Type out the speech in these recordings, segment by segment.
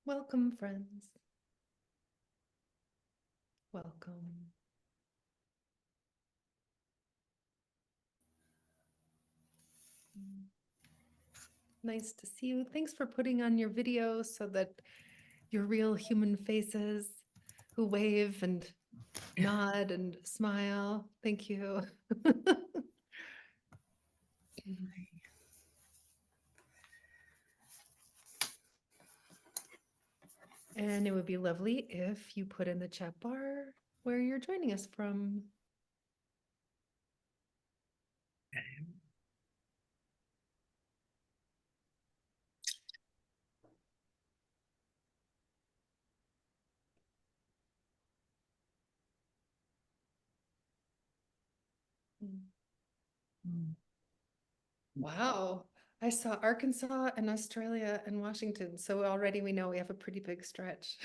Welcome, friends. Welcome. Nice to see you. Thanks for putting on your video so that your real human faces who wave and nod and smile. Thank you. And it would be lovely if you put in the chat bar where you're joining us from. Wow. I saw Arkansas and Australia and Washington. So already we know we have a pretty big stretch.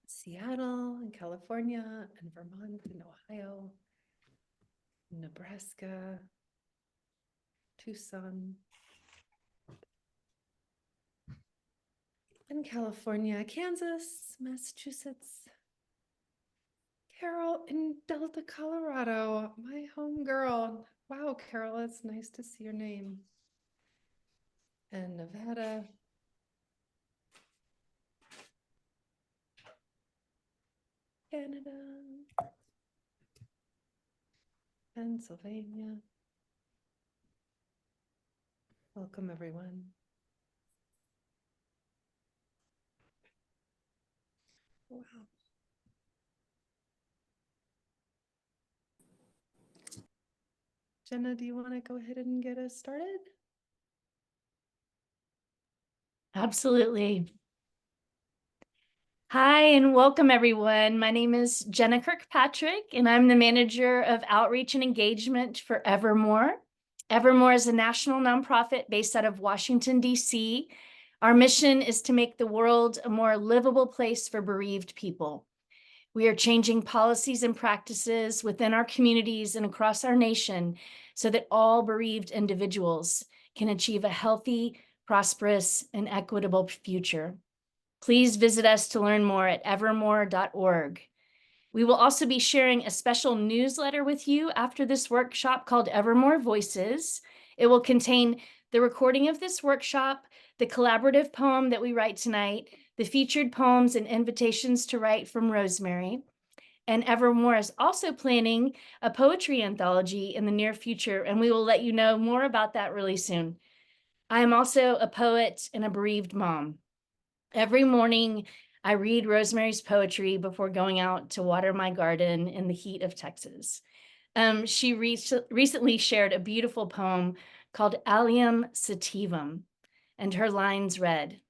Seattle and California and Vermont and Ohio, Nebraska, Tucson, and California, Kansas, Massachusetts, Carol in Delta, Colorado, my home girl. Wow, Carol, it's nice to see your name. And Nevada, Canada, Pennsylvania. Welcome, everyone. Wow. Jenna, do you want to go ahead and get us started? Absolutely. Hi, and welcome everyone. My name is Jenna Kirkpatrick, and I'm the manager of outreach and engagement for Evermore. Evermore is a national nonprofit based out of Washington, D.C. Our mission is to make the world a more livable place for bereaved people. We are changing policies and practices within our communities and across our nation so that all bereaved individuals can achieve a healthy, prosperous, and equitable future. Please visit us to learn more at evermore.org. We will also be sharing a special newsletter with you after this workshop called Evermore Voices. It will contain the recording of this workshop, the collaborative poem that we write tonight, the featured poems and invitations to write from Rosemerry. And Evermore is also planning a poetry anthology in the near future, and we will let you know more about that really soon. I am also a poet and a bereaved mom. Every morning, I read Rosemary's poetry before going out to water my garden in the heat of Texas. She recently shared a beautiful poem called Allium Sativum, and her lines read,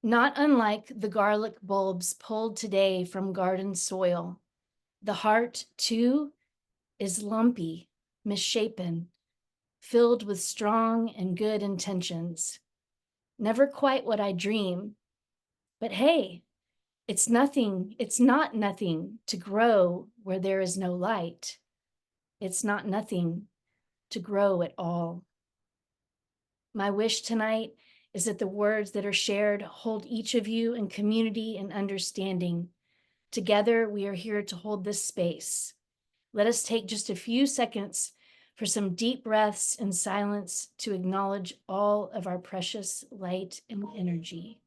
"Not unlike the garlic bulbs pulled today from garden soil, the heart, too, is lumpy, misshapen, filled with strong and good intentions. Never quite what I dream, but hey, it's not nothing to grow where there is no light. It's not nothing to grow at all." My wish tonight is that the words that are shared hold each of you in community and understanding. Together, we are here to hold this space. Let us take just a few seconds for some deep breaths in silence to acknowledge all of our precious light and energy.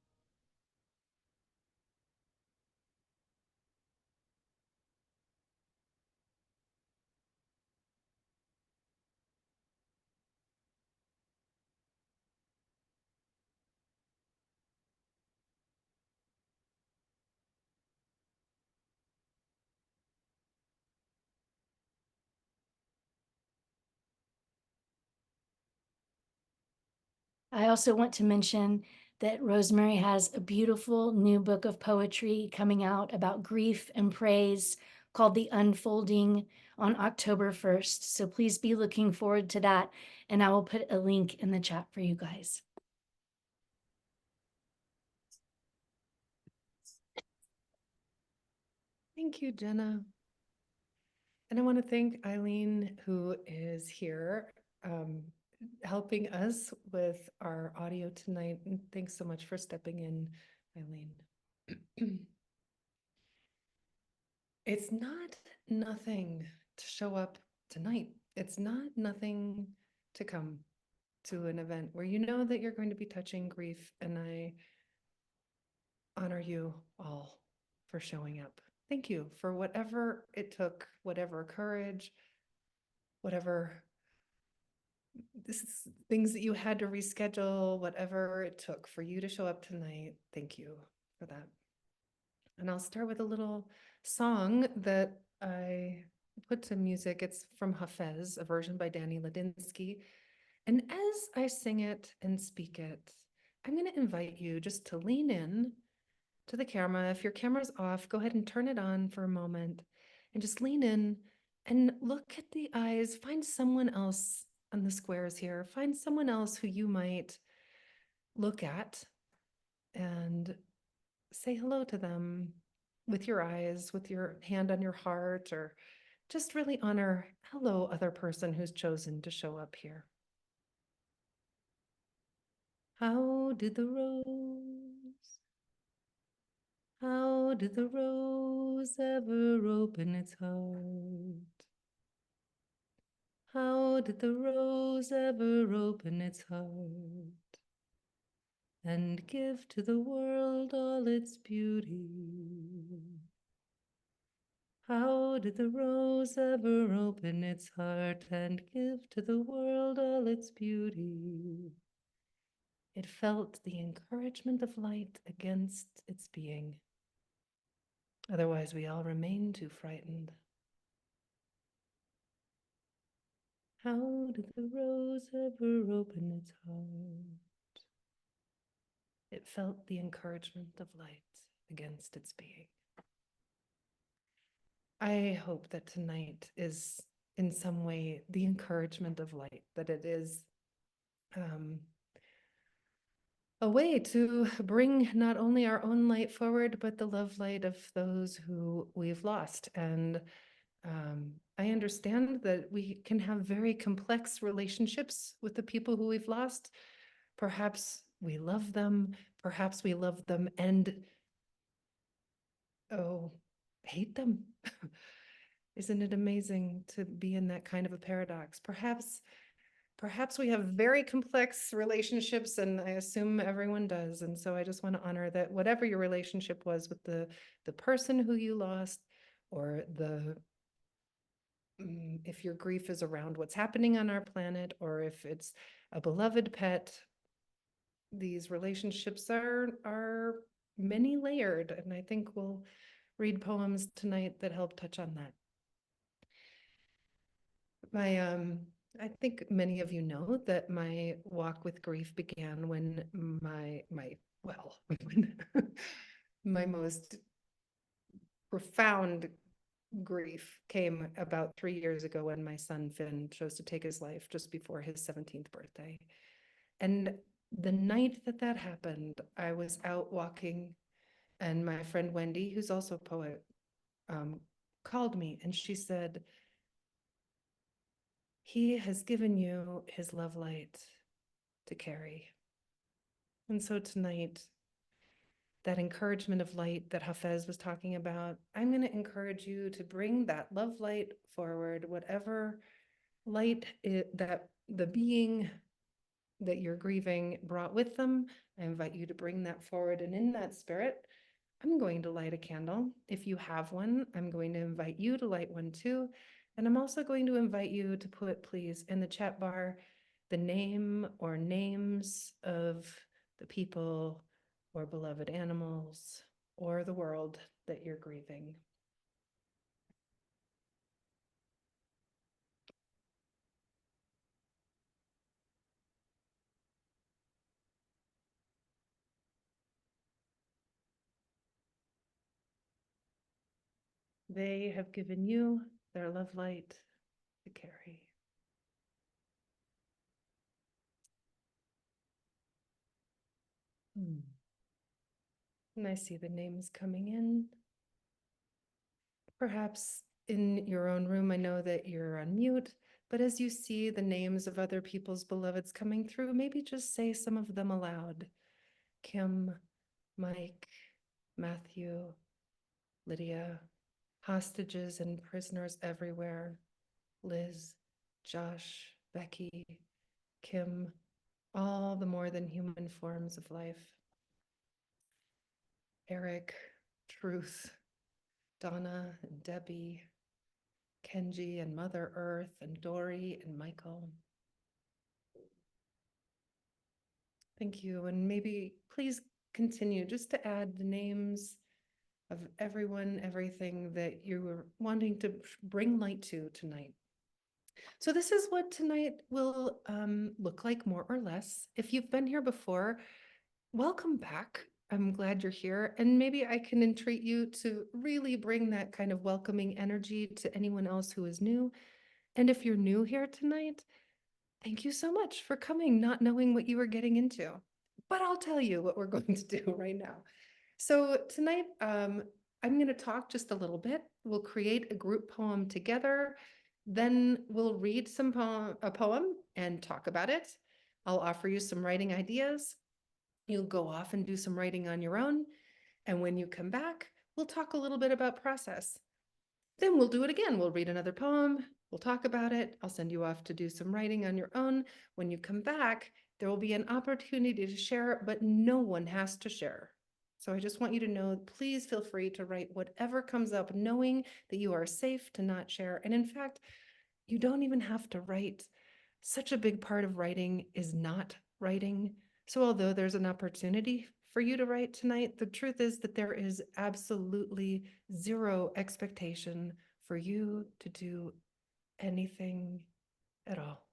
I also want to mention that Rosemerry has a beautiful new book of poetry coming out about grief and praise called The Unfolding on October 1st. So please be looking forward to that. And I will put a link in the chat for you guys. Thank you, Jenna. And I want to thank Eileen, who is here, helping us with our audio tonight. And thanks so much for stepping in, Eileen. It's not nothing to show up tonight. It's not nothing to come to an event where you know that you're going to be touching grief, and I honor you all for showing up. Thank you for whatever it took, whatever courage, whatever things that you had to reschedule, whatever it took for you to show up tonight. Thank you for that. And I'll start with a little song that I put to music. It's from Hafez, a version by Danny Ladinsky. And as I sing it and speak it, I'm going to invite you just to lean in to the camera. If your camera's off, go ahead and turn it on for a moment and just lean in and look at the eyes. Find someone else on the squares here. Find someone else who you might look at and say hello to them with your eyes, with your hand on your heart, or just really honor, hello, other person who's chosen to show up here. How did the rose, how did the rose ever open its heart? How did the rose ever open its heart and give to the world all its beauty? How did the rose ever open its heart and give to the world all its beauty? It felt the encouragement of light against its being. Otherwise, we all remain too frightened. How did the rose ever open its heart? It felt the encouragement of light against its being. I hope that tonight is in some way the encouragement of light, that it is a way to bring not only our own light forward, but the love light of those who we've lost. And I understand that we can have very complex relationships with the people who we've lost. Perhaps we love them, perhaps we love them and, oh, hate them. Isn't it amazing to be in that kind of a paradox? Perhaps we have very complex relationships, and I assume everyone does. And so I just want to honor that whatever your relationship was with the person who you lost, or if your grief is around what's happening on our planet, or if it's a beloved pet, these relationships are many layered. And I think we'll read poems tonight that help touch on that. I think many of you know that my walk with grief began when when my most profound grief came about 3 years ago, when my son Finn chose to take his life just before his 17th birthday. And the night that that happened, I was out walking, and my friend Wendy, who's also a poet, called me, and she said, "He has given you his love light to carry." And so tonight, that encouragement of light that Hafez was talking about, I'm going to encourage you to bring that love light forward, whatever light that the being that you're grieving brought with them. I invite you to bring that forward. And in that spirit, I'm going to light a candle. If you have one, I'm going to invite you to light one too. And I'm also going to invite you to put, please, in the chat bar, the name or names of the people or beloved animals or the world that you're grieving. They have given you their love light to carry. And I see the names coming in. Perhaps in your own room, I know that you're on mute, But as you see the names of other people's beloveds coming through, maybe just say some of them aloud. Kim, Mike, Matthew, Lydia, hostages and prisoners everywhere. Liz, Josh, Becky, Kim, all the more than human forms of life. Eric, Truth, Donna and Debbie, Kenji and Mother Earth and Dory and Michael. Thank you. And maybe please continue just to add the names of everyone, everything that you were wanting to bring light to tonight. So this is what tonight will look like, more or less. If you've been here before, welcome back. I'm glad you're here. And maybe I can entreat you to really bring that kind of welcoming energy to anyone else who is new. And if you're new here tonight, thank you so much for coming, not knowing what you were getting into. But I'll tell you what we're going to do right now. So tonight, I'm going to talk just a little bit. We'll create a group poem together. Then we'll read a poem and talk about it. I'll offer you some writing ideas. You'll go off and do some writing on your own. And when you come back, we'll talk a little bit about process. Then we'll do it again. We'll read another poem. We'll talk about it. I'll send you off to do some writing on your own. When you come back, there will be an opportunity to share, but no one has to share. So I just want you to know, please feel free to write whatever comes up, knowing that you are safe to not share. And in fact, you don't even have to write. Such a big part of writing is not writing. So although there's an opportunity for you to write tonight, the truth is that there is absolutely zero expectation for you to do anything at all.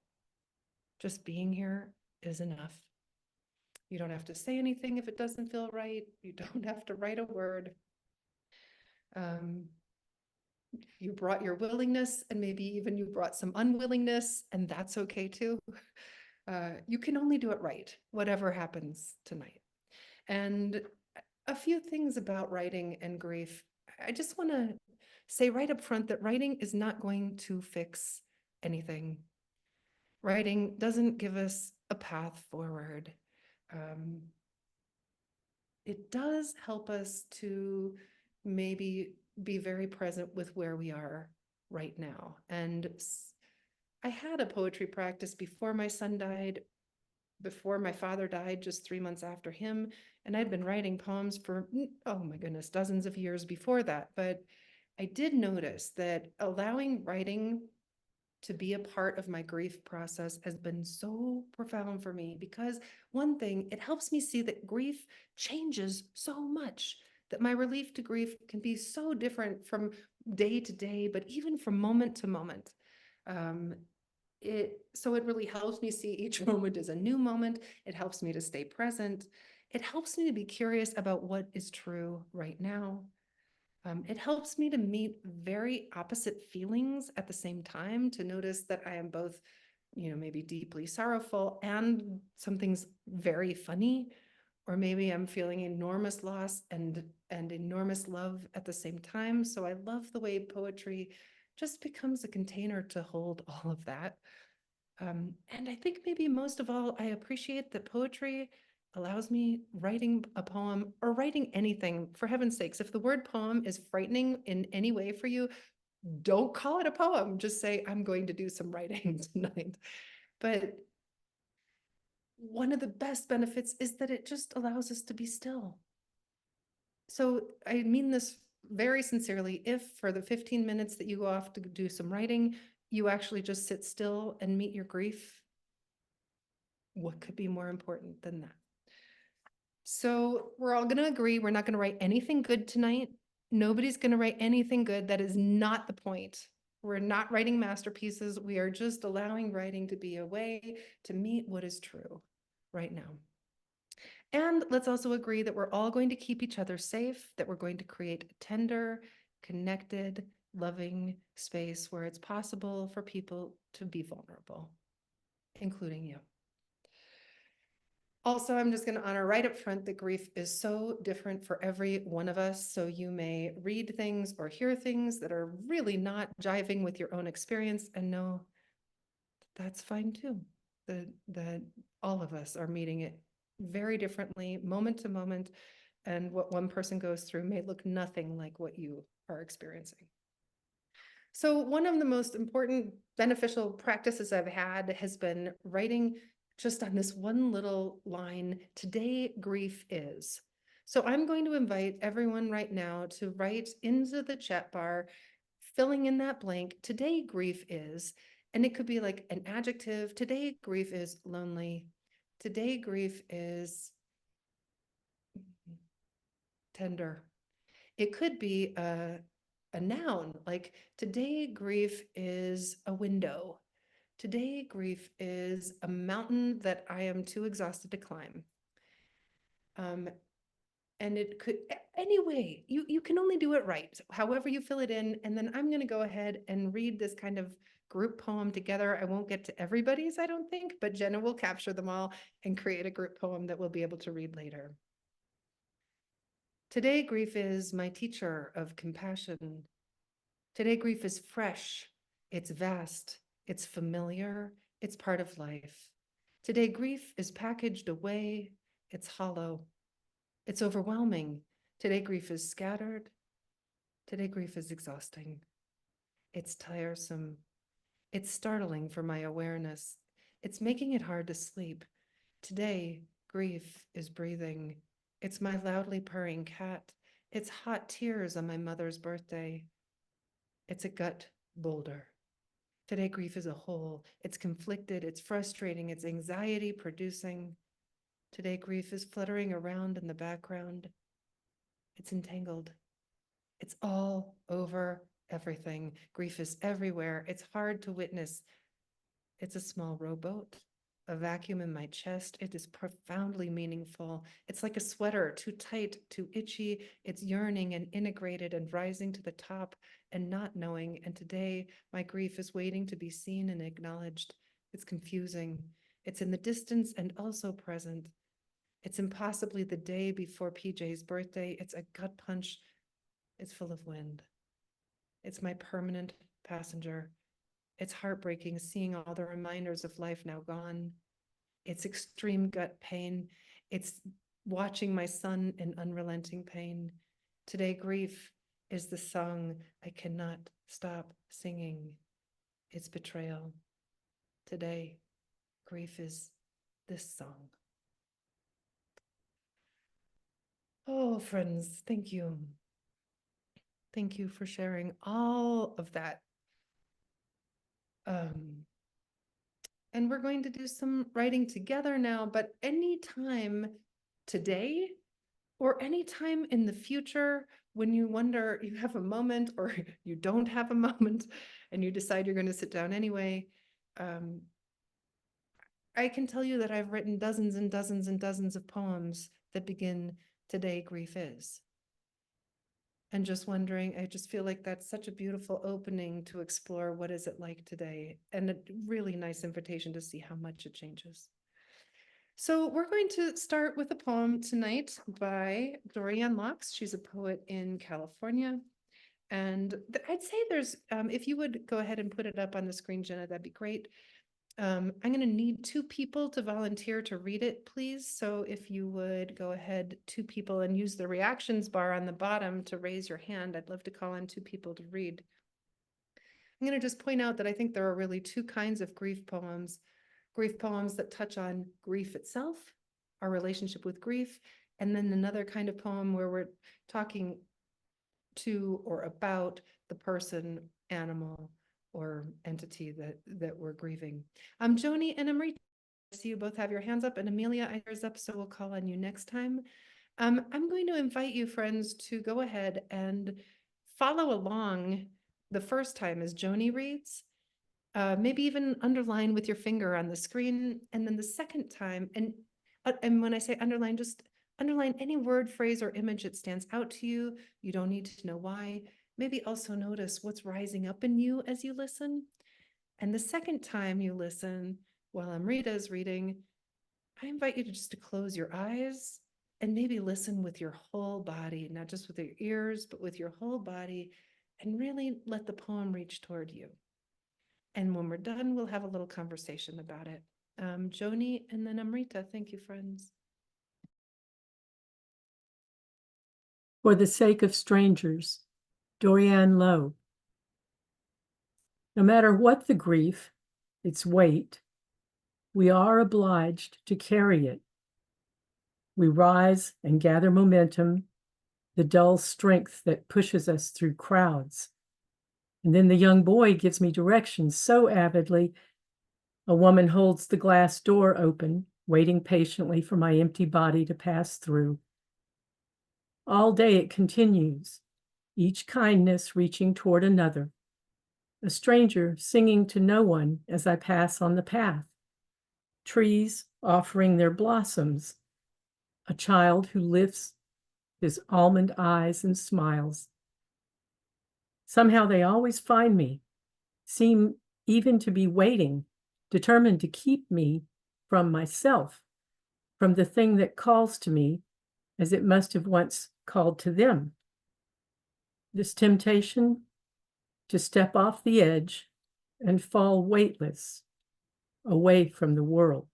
Just being here is enough. You don't have to say anything if it doesn't feel right. You don't have to write a word. You brought your willingness, and maybe even you brought some unwillingness, and that's okay too. You can only do it right, whatever happens tonight. And a few things about writing and grief. I just want to say right up front that writing is not going to fix anything. Writing doesn't give us a path forward. It does help us to maybe be very present with where we are right now. And I had a poetry practice before my son died, before my father died, just 3 months after him. And I'd been writing poems for, oh my goodness, dozens of years before that. But I did notice that allowing writing to be a part of my grief process has been so profound for me, because one thing, it helps me see that grief changes so much, that my relief to grief can be so different from day to day, but even from moment to moment. So it really helps me see each moment as a new moment. It helps me to stay present. It helps me to be curious about what is true right now. It helps me to meet very opposite feelings at the same time, to notice that I am both, maybe deeply sorrowful and something's very funny, or maybe I'm feeling enormous loss and enormous love at the same time. So I love the way poetry just becomes a container to hold all of that. And I think maybe most of all, I appreciate that poetry allows me writing a poem or writing anything, for heaven's sakes. If the word poem is frightening in any way for you, don't call it a poem. Just say, I'm going to do some writing tonight. But one of the best benefits is that it just allows us to be still. So I mean this very sincerely. If for the 15 minutes that you go off to do some writing, you actually just sit still and meet your grief, what could be more important than that? So we're all going to agree we're not going to write anything good tonight. Nobody's going to write anything good. That is not the point. We're not writing masterpieces. We are just allowing writing to be a way to meet what is true right now. And let's also agree that we're all going to keep each other safe, that we're going to create a tender, connected, loving space where it's possible for people to be vulnerable, including you. Also, I'm just going to honor right up front that grief is so different for every one of us. So you may read things or hear things that are really not jiving with your own experience, and no, that's fine too. That all of us are meeting it very differently, moment to moment, and what one person goes through may look nothing like what you are experiencing. So one of the most important beneficial practices I've had has been writing just on this one little line, today grief is. So I'm going to invite everyone right now to write into the chat bar, filling in that blank, today grief is, and it could be like an adjective. Today grief is lonely. Today grief is tender. It could be a noun, like today grief is a window. Today grief is a mountain that I am too exhausted to climb. And it could, anyway, you can only do it right, however you fill it in. And then I'm going to go ahead and read this kind of group poem together. I won't get to everybody's, I don't think, but Jenna will capture them all and create a group poem that we'll be able to read later. Today, grief is my teacher of compassion. Today, grief is fresh, it's vast, it's familiar, it's part of life. Today, grief is packaged away, it's hollow, it's overwhelming. Today, grief is scattered. Today, grief is exhausting. It's tiresome. It's startling for my awareness. It's making it hard to sleep. Today, grief is breathing. It's my loudly purring cat. It's hot tears on my mother's birthday. It's a gut boulder. Today, grief is a whole. It's conflicted, it's frustrating, it's anxiety producing. Today, grief is fluttering around in the background. It's entangled. It's all over everything. Grief is everywhere. It's hard to witness. It's a small rowboat, a vacuum in my chest. It is profoundly meaningful. It's like a sweater, too tight, too itchy. It's yearning and integrated and rising to the top and not knowing. And today, my grief is waiting to be seen and acknowledged. It's confusing. It's in the distance and also present. It's impossibly the day before PJ's birthday. It's a gut punch. It's full of wind. It's my permanent passenger. It's heartbreaking seeing all the reminders of life now gone. It's extreme gut pain. It's watching my son in unrelenting pain. Today, grief is the song I cannot stop singing. It's betrayal. Today, grief is this song. Oh, friends, thank you. Thank you for sharing all of that. And we're going to do some writing together now, but anytime today or anytime in the future when you wonder, you have a moment or you don't have a moment and you decide you're going to sit down anyway, I can tell you that I've written dozens and dozens and dozens of poems that begin today grief is. And just wondering, I just feel like that's such a beautiful opening to explore what is it like today, and a really nice invitation to see how much it changes. So we're going to start with a poem tonight by Dorianne Locks. She's a poet in California. And I'd say there's, if you would go ahead and put it up on the screen, Jenna, that'd be great. I'm going to need 2 people to volunteer to read it, please. So if you would go ahead, 2 people, and use the reactions bar on the bottom to raise your hand. I'd love to call on 2 people to read. I'm going to just point out that I think there are really 2 kinds of grief poems that touch on grief itself, our relationship with grief, and then another kind of poem where we're talking to or about the person, animal, or entity that we're grieving. Joni and Amrita, I see you both have your hands up, and Amelia, I yours up, so we'll call on you next time. I'm going to invite you, friends, to go ahead and follow along the first time as Joni reads. Maybe even underline with your finger on the screen, and then the second time, and when I say underline, just underline any word, phrase, or image that stands out to you. You don't need to know why. Maybe also notice what's rising up in you as you listen. And the second time you listen, while Amrita's reading, I invite you to just to close your eyes and maybe listen with your whole body, not just with your ears, but with your whole body, and really let the poem reach toward you. And when we're done, we'll have a little conversation about it. Joni and then Amrita. Thank you, friends. For the Sake of Strangers, Dorianne Lowe. No matter what the grief, its weight, we are obliged to carry it. We rise and gather momentum, the dull strength that pushes us through crowds. And then the young boy gives me directions so avidly. A woman holds the glass door open, waiting patiently for my empty body to pass through. All day it continues, each kindness reaching toward another. A stranger singing to no one as I pass on the path. Trees offering their blossoms. A child who lifts his almond eyes and smiles. Somehow they always find me, seem even to be waiting, determined to keep me from myself, from the thing that calls to me as it must have once called to them. This temptation to step off the edge and fall weightless away from the world.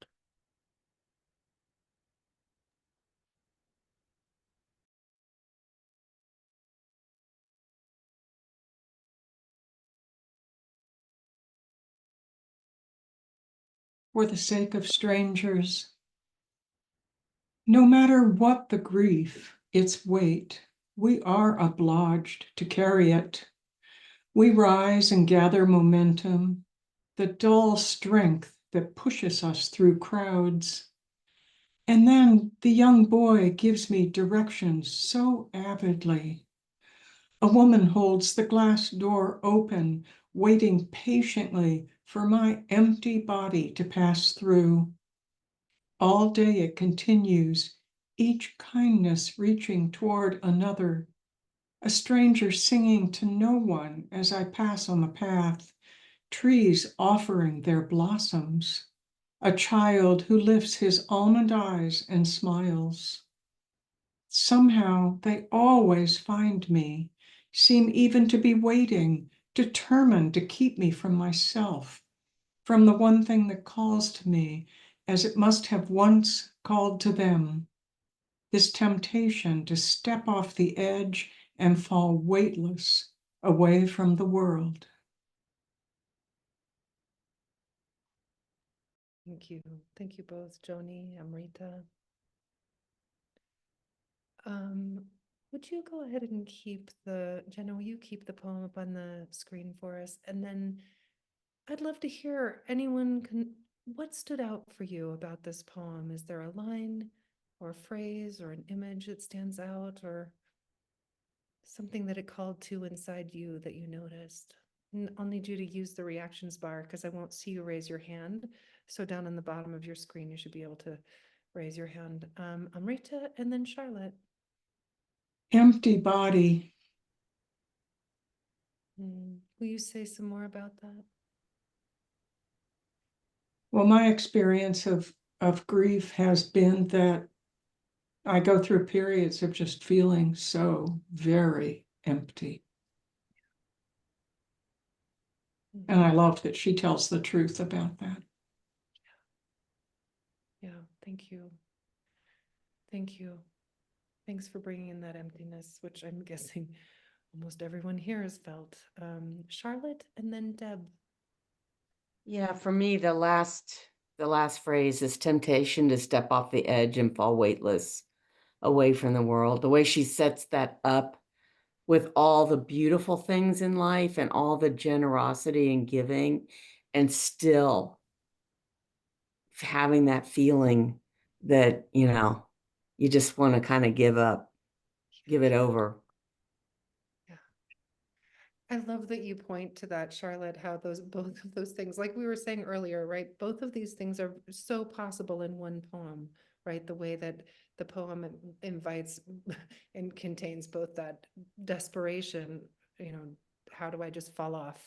For the sake of strangers. No matter what the grief, its weight, we are obliged to carry it. We rise and gather momentum, the dull strength that pushes us through crowds. And then the young boy gives me directions so avidly. A woman holds the glass door open, waiting patiently for my empty body to pass through. All day it continues, each kindness reaching toward another. A stranger singing to no one as I pass on the path, trees offering their blossoms. A child who lifts his almond eyes and smiles. Somehow they always find me, seem even to be waiting, determined to keep me from myself, from the one thing that calls to me as it must have once called to them. This temptation to step off the edge and fall weightless away from the world. Thank you. Thank you both, Joni, Amrita. Would you go ahead and keep Jenna, will you keep the poem up on the screen for us? And then I'd love to hear what stood out for you about this poem? Is there a line or a phrase or an image that stands out or something that it called to inside you that you noticed? And I'll need you to use the reactions bar because I won't see you raise your hand. So down on the bottom of your screen, you should be able to raise your hand. Amrita and then Charlotte. Empty body. Will you say some more about that? Well, my experience of grief has been that I go through periods of just feeling so very empty. And I love that she tells the truth about that. Yeah, thank you. Thank you. Thanks for bringing in that emptiness, which I'm guessing almost everyone here has felt. Charlotte and then Deb. Yeah, for me, the last phrase is temptation to step off the edge and fall weightless away from the world. The way she sets that up with all the beautiful things in life and all the generosity and giving, and still having that feeling that, you just want to kind of give up, give it over. I love that you point to that, Charlotte, how both of those things, like we were saying earlier, right? Both of these things are so possible in one poem, right? The way that the poem invites and contains both that desperation, how do I just fall off?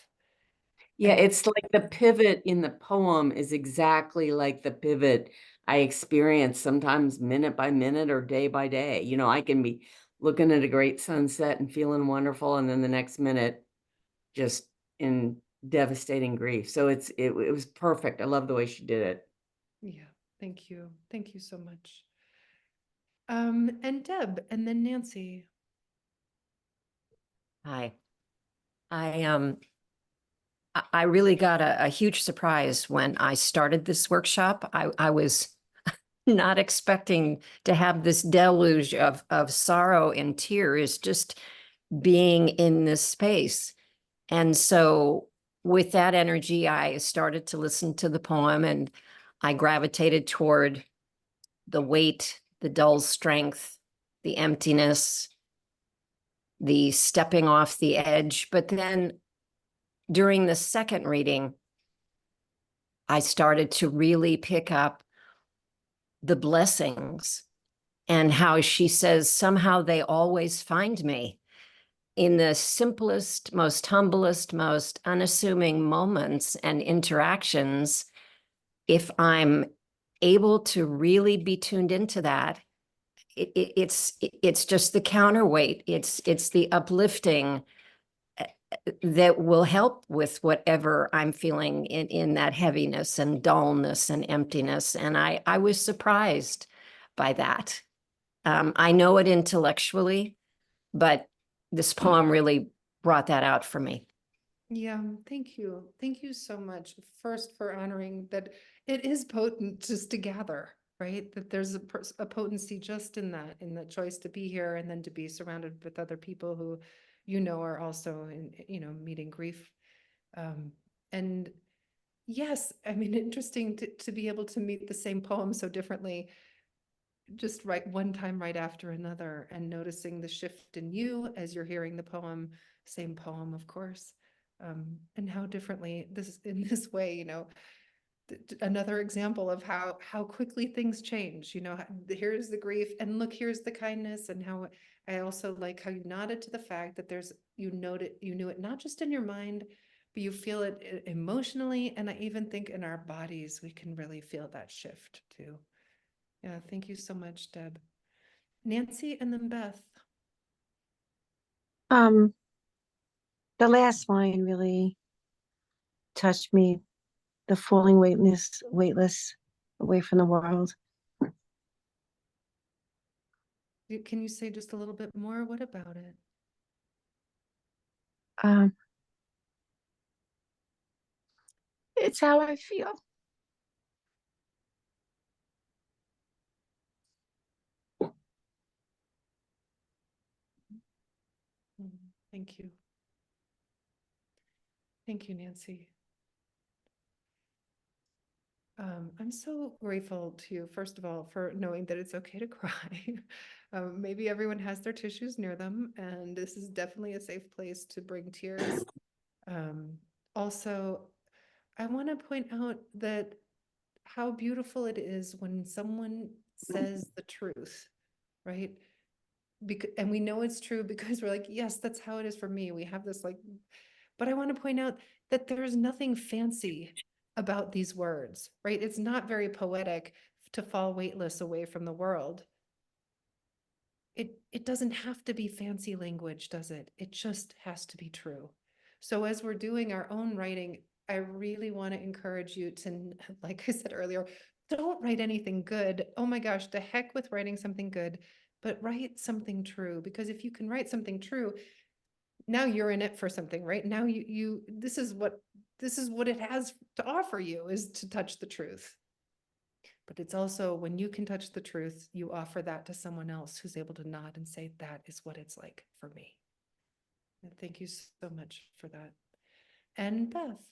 Yeah, it's like the pivot in the poem is exactly like the pivot I experience sometimes minute by minute or day by day. I can be looking at a great sunset and feeling wonderful, and then the next minute just in devastating grief. So it was perfect. I love the way she did it. Yeah, thank you. Thank you so much. And Deb, and then Nancy. Hi. I really got a huge surprise when I started this workshop. I was not expecting to have this deluge of sorrow and tears just being in this space. And so with that energy, I started to listen to the poem, and I gravitated toward the weight, the dull strength, the emptiness, the stepping off the edge. But then during the second reading, I started to really pick up the blessings and how she says, somehow they always find me in the simplest, most humblest, most unassuming moments and interactions. If I'm able to really be tuned into that, it's just the counterweight. It's the uplifting that will help with whatever I'm feeling in that heaviness and dullness and emptiness. And I was surprised by that. I know it intellectually, but this poem really brought that out for me. Yeah, thank you. Thank you so much. First, for honoring that it is potent just to gather, right? That there's a potency just in the choice to be here and then to be surrounded with other people who, are also meeting grief. And yes, I mean, interesting to be able to meet the same poem so differently, just right one time right after another, and noticing the shift in you as you're hearing the poem, same poem, of course, and how differently in this way, another example of how quickly things change. Here's the grief, and look, here's the kindness. And how I also like how you nodded to the fact that you knew it not just in your mind, but you feel it emotionally, and I even think in our bodies we can really feel that shift too. Yeah, thank you so much, Deb. Nancy, and then Beth. The last line really touched me. The falling weightless away from the world. Can you say just a little bit more? What about it? It's how I feel. Thank you. Thank you, Nancy. I'm so grateful to you, first of all, for knowing that it's okay to cry. Maybe everyone has their tissues near them, and this is definitely a safe place to bring tears. Also, I want to point out that how beautiful it is when someone says the truth, right? And we know it's true because we're like, yes, that's how it is for me. We have this but I want to point out that there's nothing fancy about these words, right? It's not very poetic to fall weightless away from the world. It doesn't have to be fancy language, does it? It just has to be true. So as we're doing our own writing, I really want to encourage you to, like I said earlier, don't write anything good. Oh my gosh, the heck with writing something good, but write something true. Because if you can write something true, now you're in it for something, right? Now this is what it has to offer you, is to touch the truth. But it's also when you can touch the truth, you offer that to someone else who's able to nod and say, that is what it's like for me. And thank you so much for that. And Beth.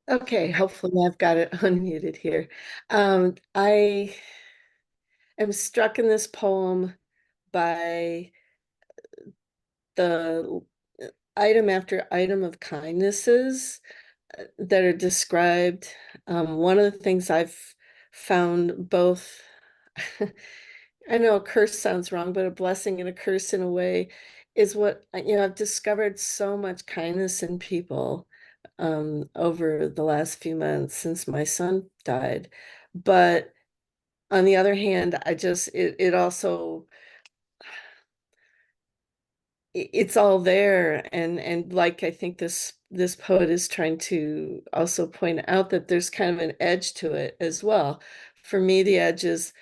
Okay, hopefully I've got it unmuted here. I am struck in this poem by the item after item of kindnesses that are described. One of the things I've found both, I know a curse sounds wrong, but a blessing and a curse in a way, is what, I've discovered so much kindness in people over the last few months since my son died. But on the other hand, it also it's all there, and like I think this poet is trying to also point out that there's kind of an edge to it as well. For me, the edge is,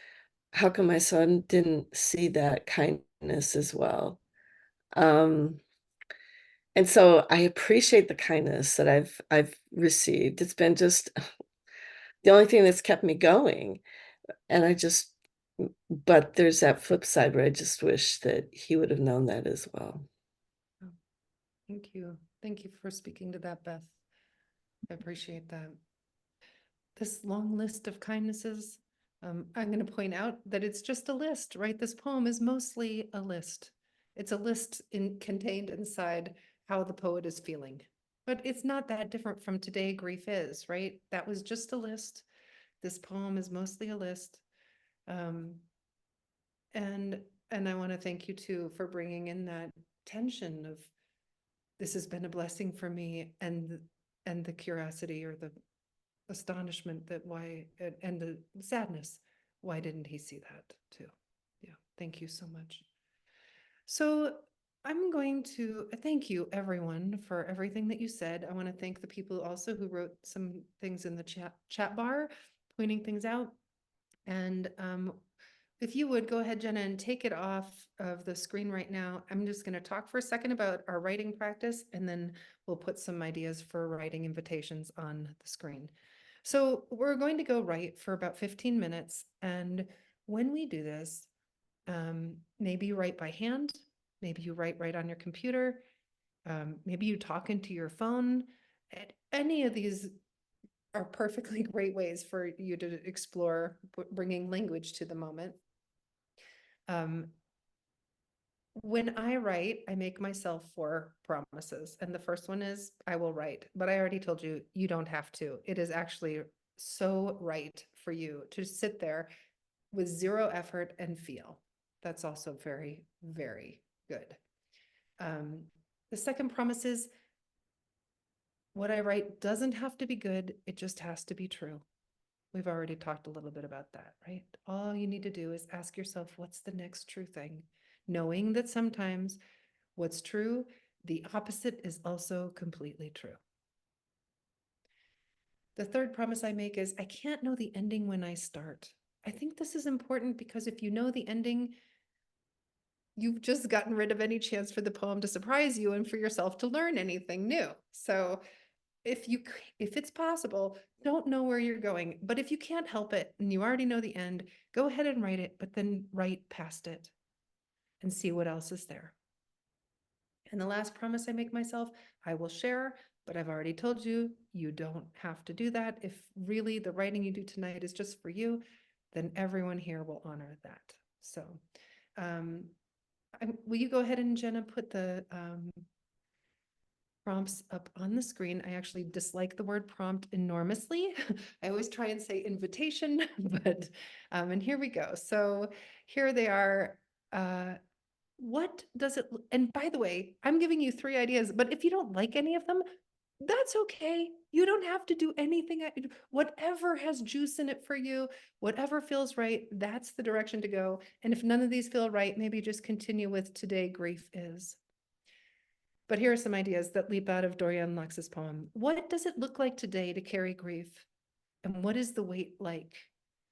how come my son didn't see that kindness as well? And so I appreciate the kindness that I've received. It's been just the only thing that's kept me going. And but there's that flip side where I just wish that he would have known that as well. Oh, thank you. Thank you for speaking to that, Beth. I appreciate that. This long list of kindnesses, I'm going to point out that it's just a list, right? This poem is mostly a list. It's a list contained inside how the poet is feeling. But it's not that different from Today Grief Is, right? That was just a list. This poem is mostly a list. Um, and I want to thank you too for bringing in that tension of, this has been a blessing for me, and the curiosity or the astonishment that why, and the sadness, why didn't he see that too? Yeah, thank you so much. So I'm going to thank you everyone for everything that you said. I want to thank the people also who wrote some things in the chat bar, pointing things out. And if you would go ahead, Jenna, and take it off of the screen right now. I'm just going to talk for a second about our writing practice, and then we'll put some ideas for writing invitations on the screen. So we're going to go write for about 15 minutes. And when we do this, maybe you write by hand, maybe you write right on your computer, maybe you talk into your phone. Any of these are perfectly great ways for you to explore bringing language to the moment. When I write, I make myself 4 promises. And the first one is, I will write. But I already told you, you don't have to. It is actually so right for you to sit there with 0 effort and feel. That's also very, very good. The second promise is, what I write doesn't have to be good. It just has to be true. We've already talked a little bit about that, right? All you need to do is ask yourself, what's the next true thing? Knowing that sometimes what's true, the opposite is also completely true. The third promise I make is, I can't know the ending when I start. I think this is important because if you know the ending, you've just gotten rid of any chance for the poem to surprise you and for yourself to learn anything new. So if it's possible, don't know where you're going. But if you can't help it and you already know the end, go ahead and write it, but then write past it and see what else is there. And the last promise I make myself, I will share, but I've already told you, you don't have to do that. If really the writing you do tonight is just for you, then everyone here will honor that. So will you go ahead and, Jenna, put the prompts up on the screen? I actually dislike the word prompt enormously. I always try and say invitation, but and here we go. So here they are. What does it, and by the way, I'm giving you 3 ideas, but if you don't like any of them, that's okay. You don't have to do anything. Whatever has juice in it for you, whatever feels right, that's the direction to go. And if none of these feel right, maybe just continue with Today Grief Is. But here are some ideas that leap out of Dorian Lux's poem. What does it look like today to carry grief? And what is the weight like?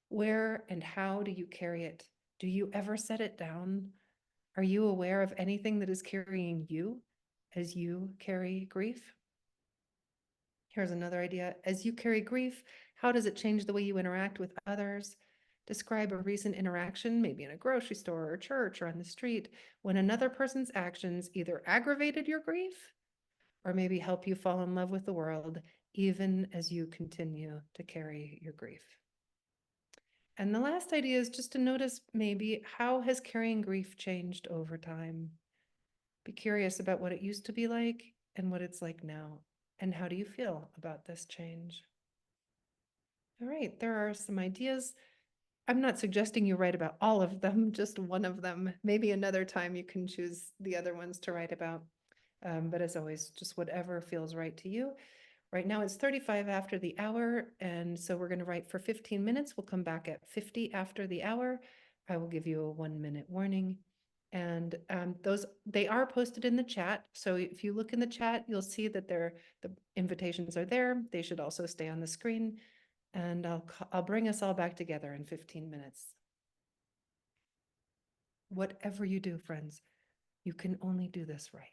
Where and how do you carry it? Do you ever set it down? Are you aware of anything that is carrying you as you carry grief? Here's another idea. As you carry grief, how does it change the way you interact with others? Describe a recent interaction, maybe in a grocery store or church or on the street, when another person's actions either aggravated your grief or maybe help you fall in love with the world, even as you continue to carry your grief. And the last idea is just to notice maybe, how has carrying grief changed over time? Be curious about what it used to be like and what it's like now. And how do you feel about this change? All right, there are some ideas. I'm not suggesting you write about all of them, just one of them. Maybe another time you can choose the other ones to write about. But as always, just whatever feels right to you. Right now it's 35 after the hour, and so we're going to write for 15 minutes. We'll come back at 50 after the hour. I will give you a 1-minute warning, And they are posted in the chat. So if you look in the chat, you'll see that the invitations are there. They should also stay on the screen. And I'll bring us all back together in 15 minutes. Whatever you do, friends, you can only do this right.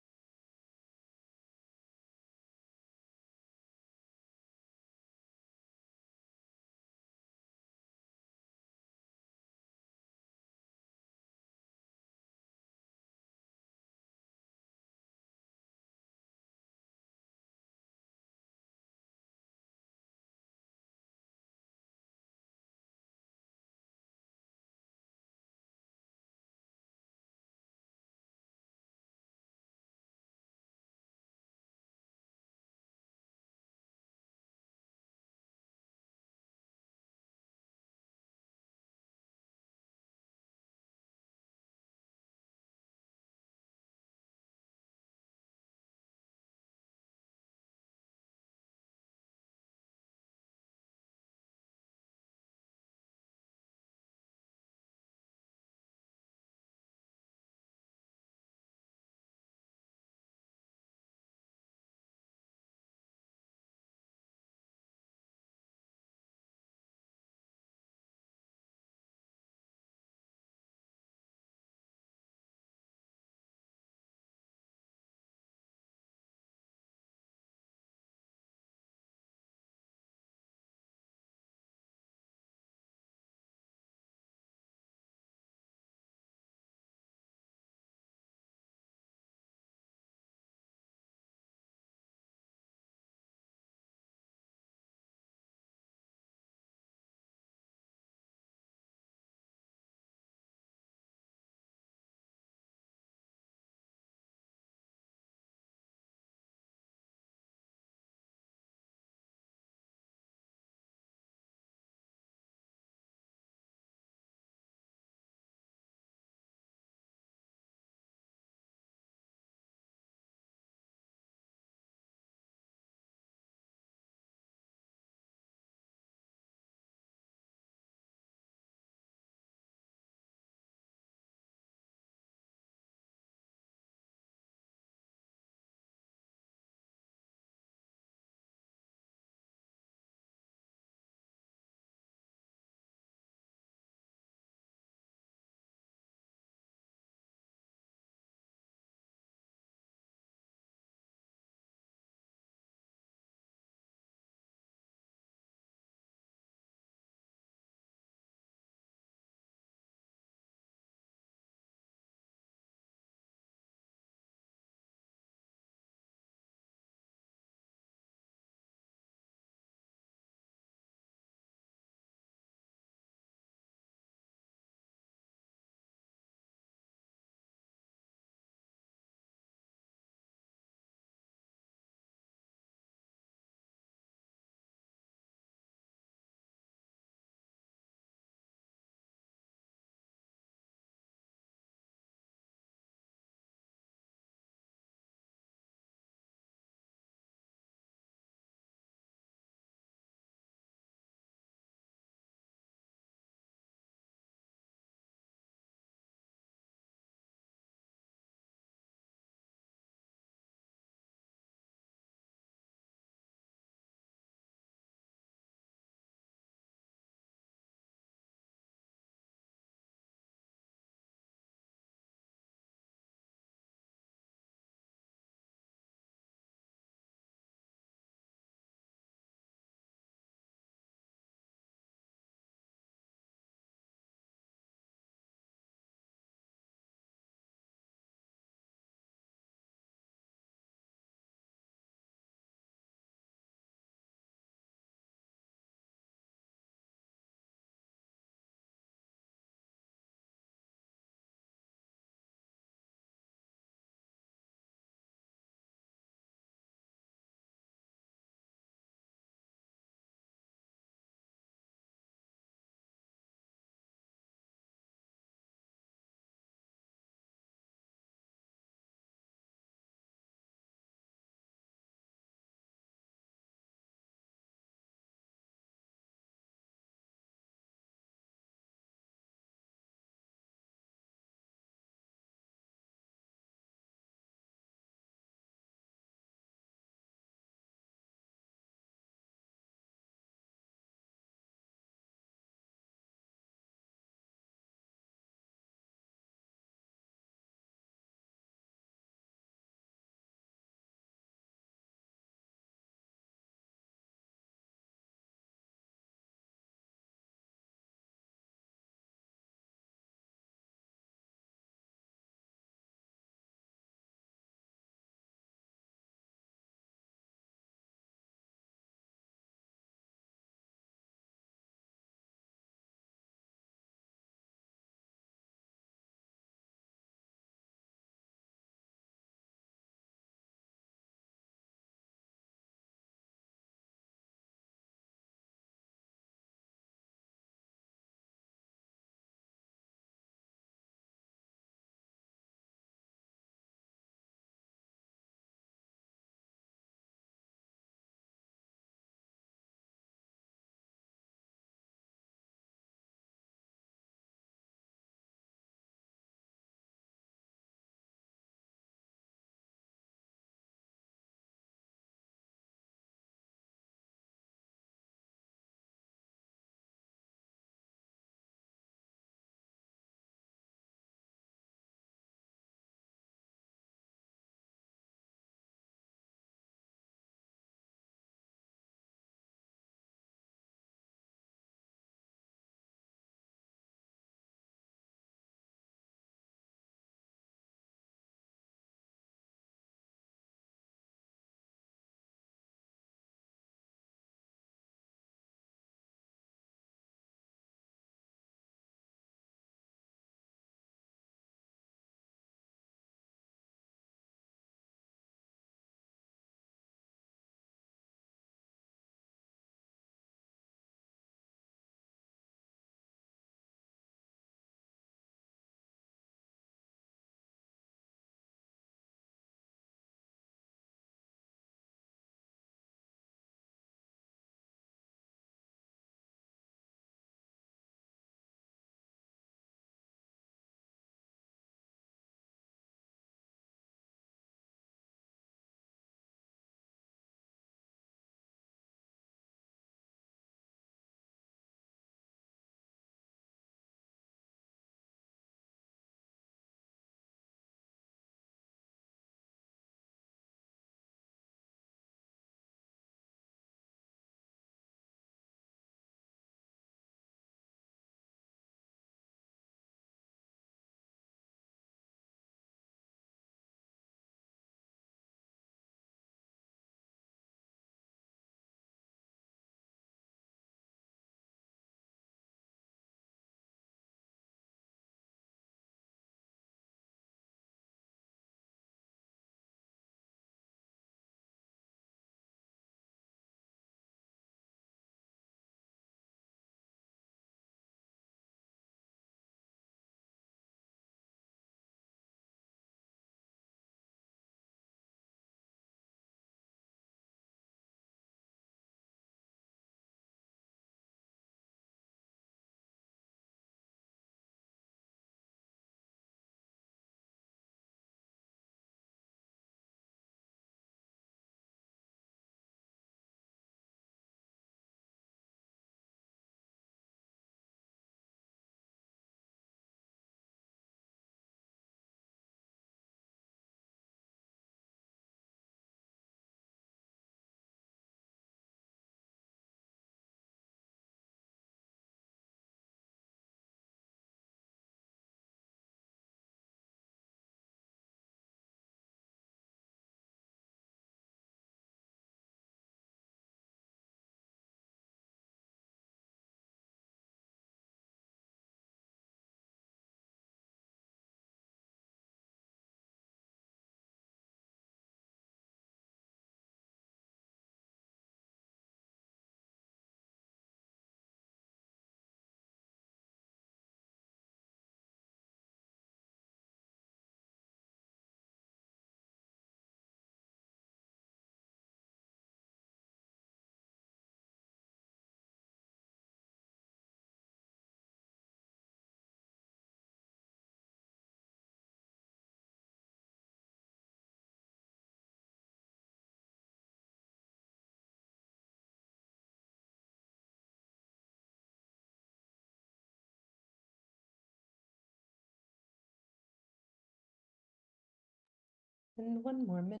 And one more minute.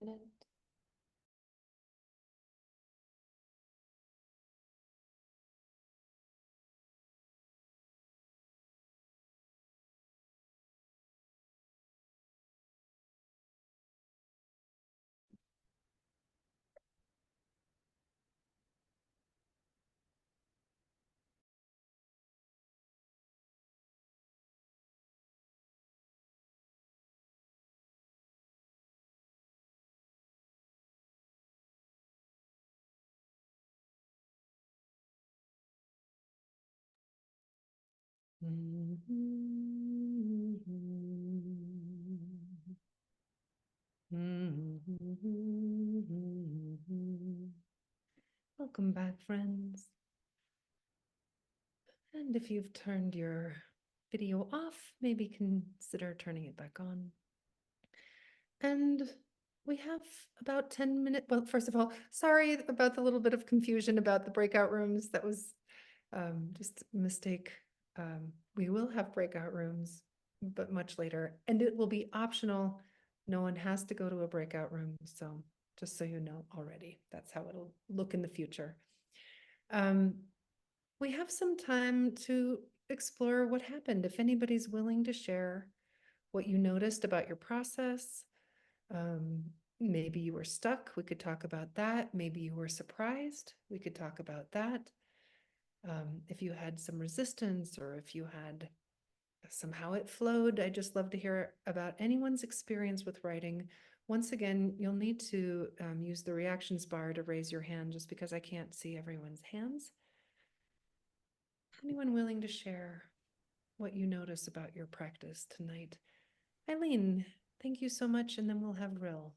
Welcome back, friends. And if you've turned your video off, maybe consider turning it back on. And we have about 10 minutes. Well, first of all, sorry about the little bit of confusion about the breakout rooms. That was just a mistake. We will have breakout rooms, but much later, and it will be optional. No one has to go to a breakout room. So just so you know already, that's how it'll look in the future. We have some time to explore what happened. If anybody's willing to share what you noticed about your process, maybe you were stuck, we could talk about that. Maybe you were surprised, we could talk about that. If you had some resistance or if you had somehow it flowed, I'd just love to hear about anyone's experience with writing. Once again, you'll need to use the reactions bar to raise your hand just because I can't see everyone's hands. Anyone willing to share what you notice about your practice tonight? Eileen, thank you so much, and then we'll have Rill.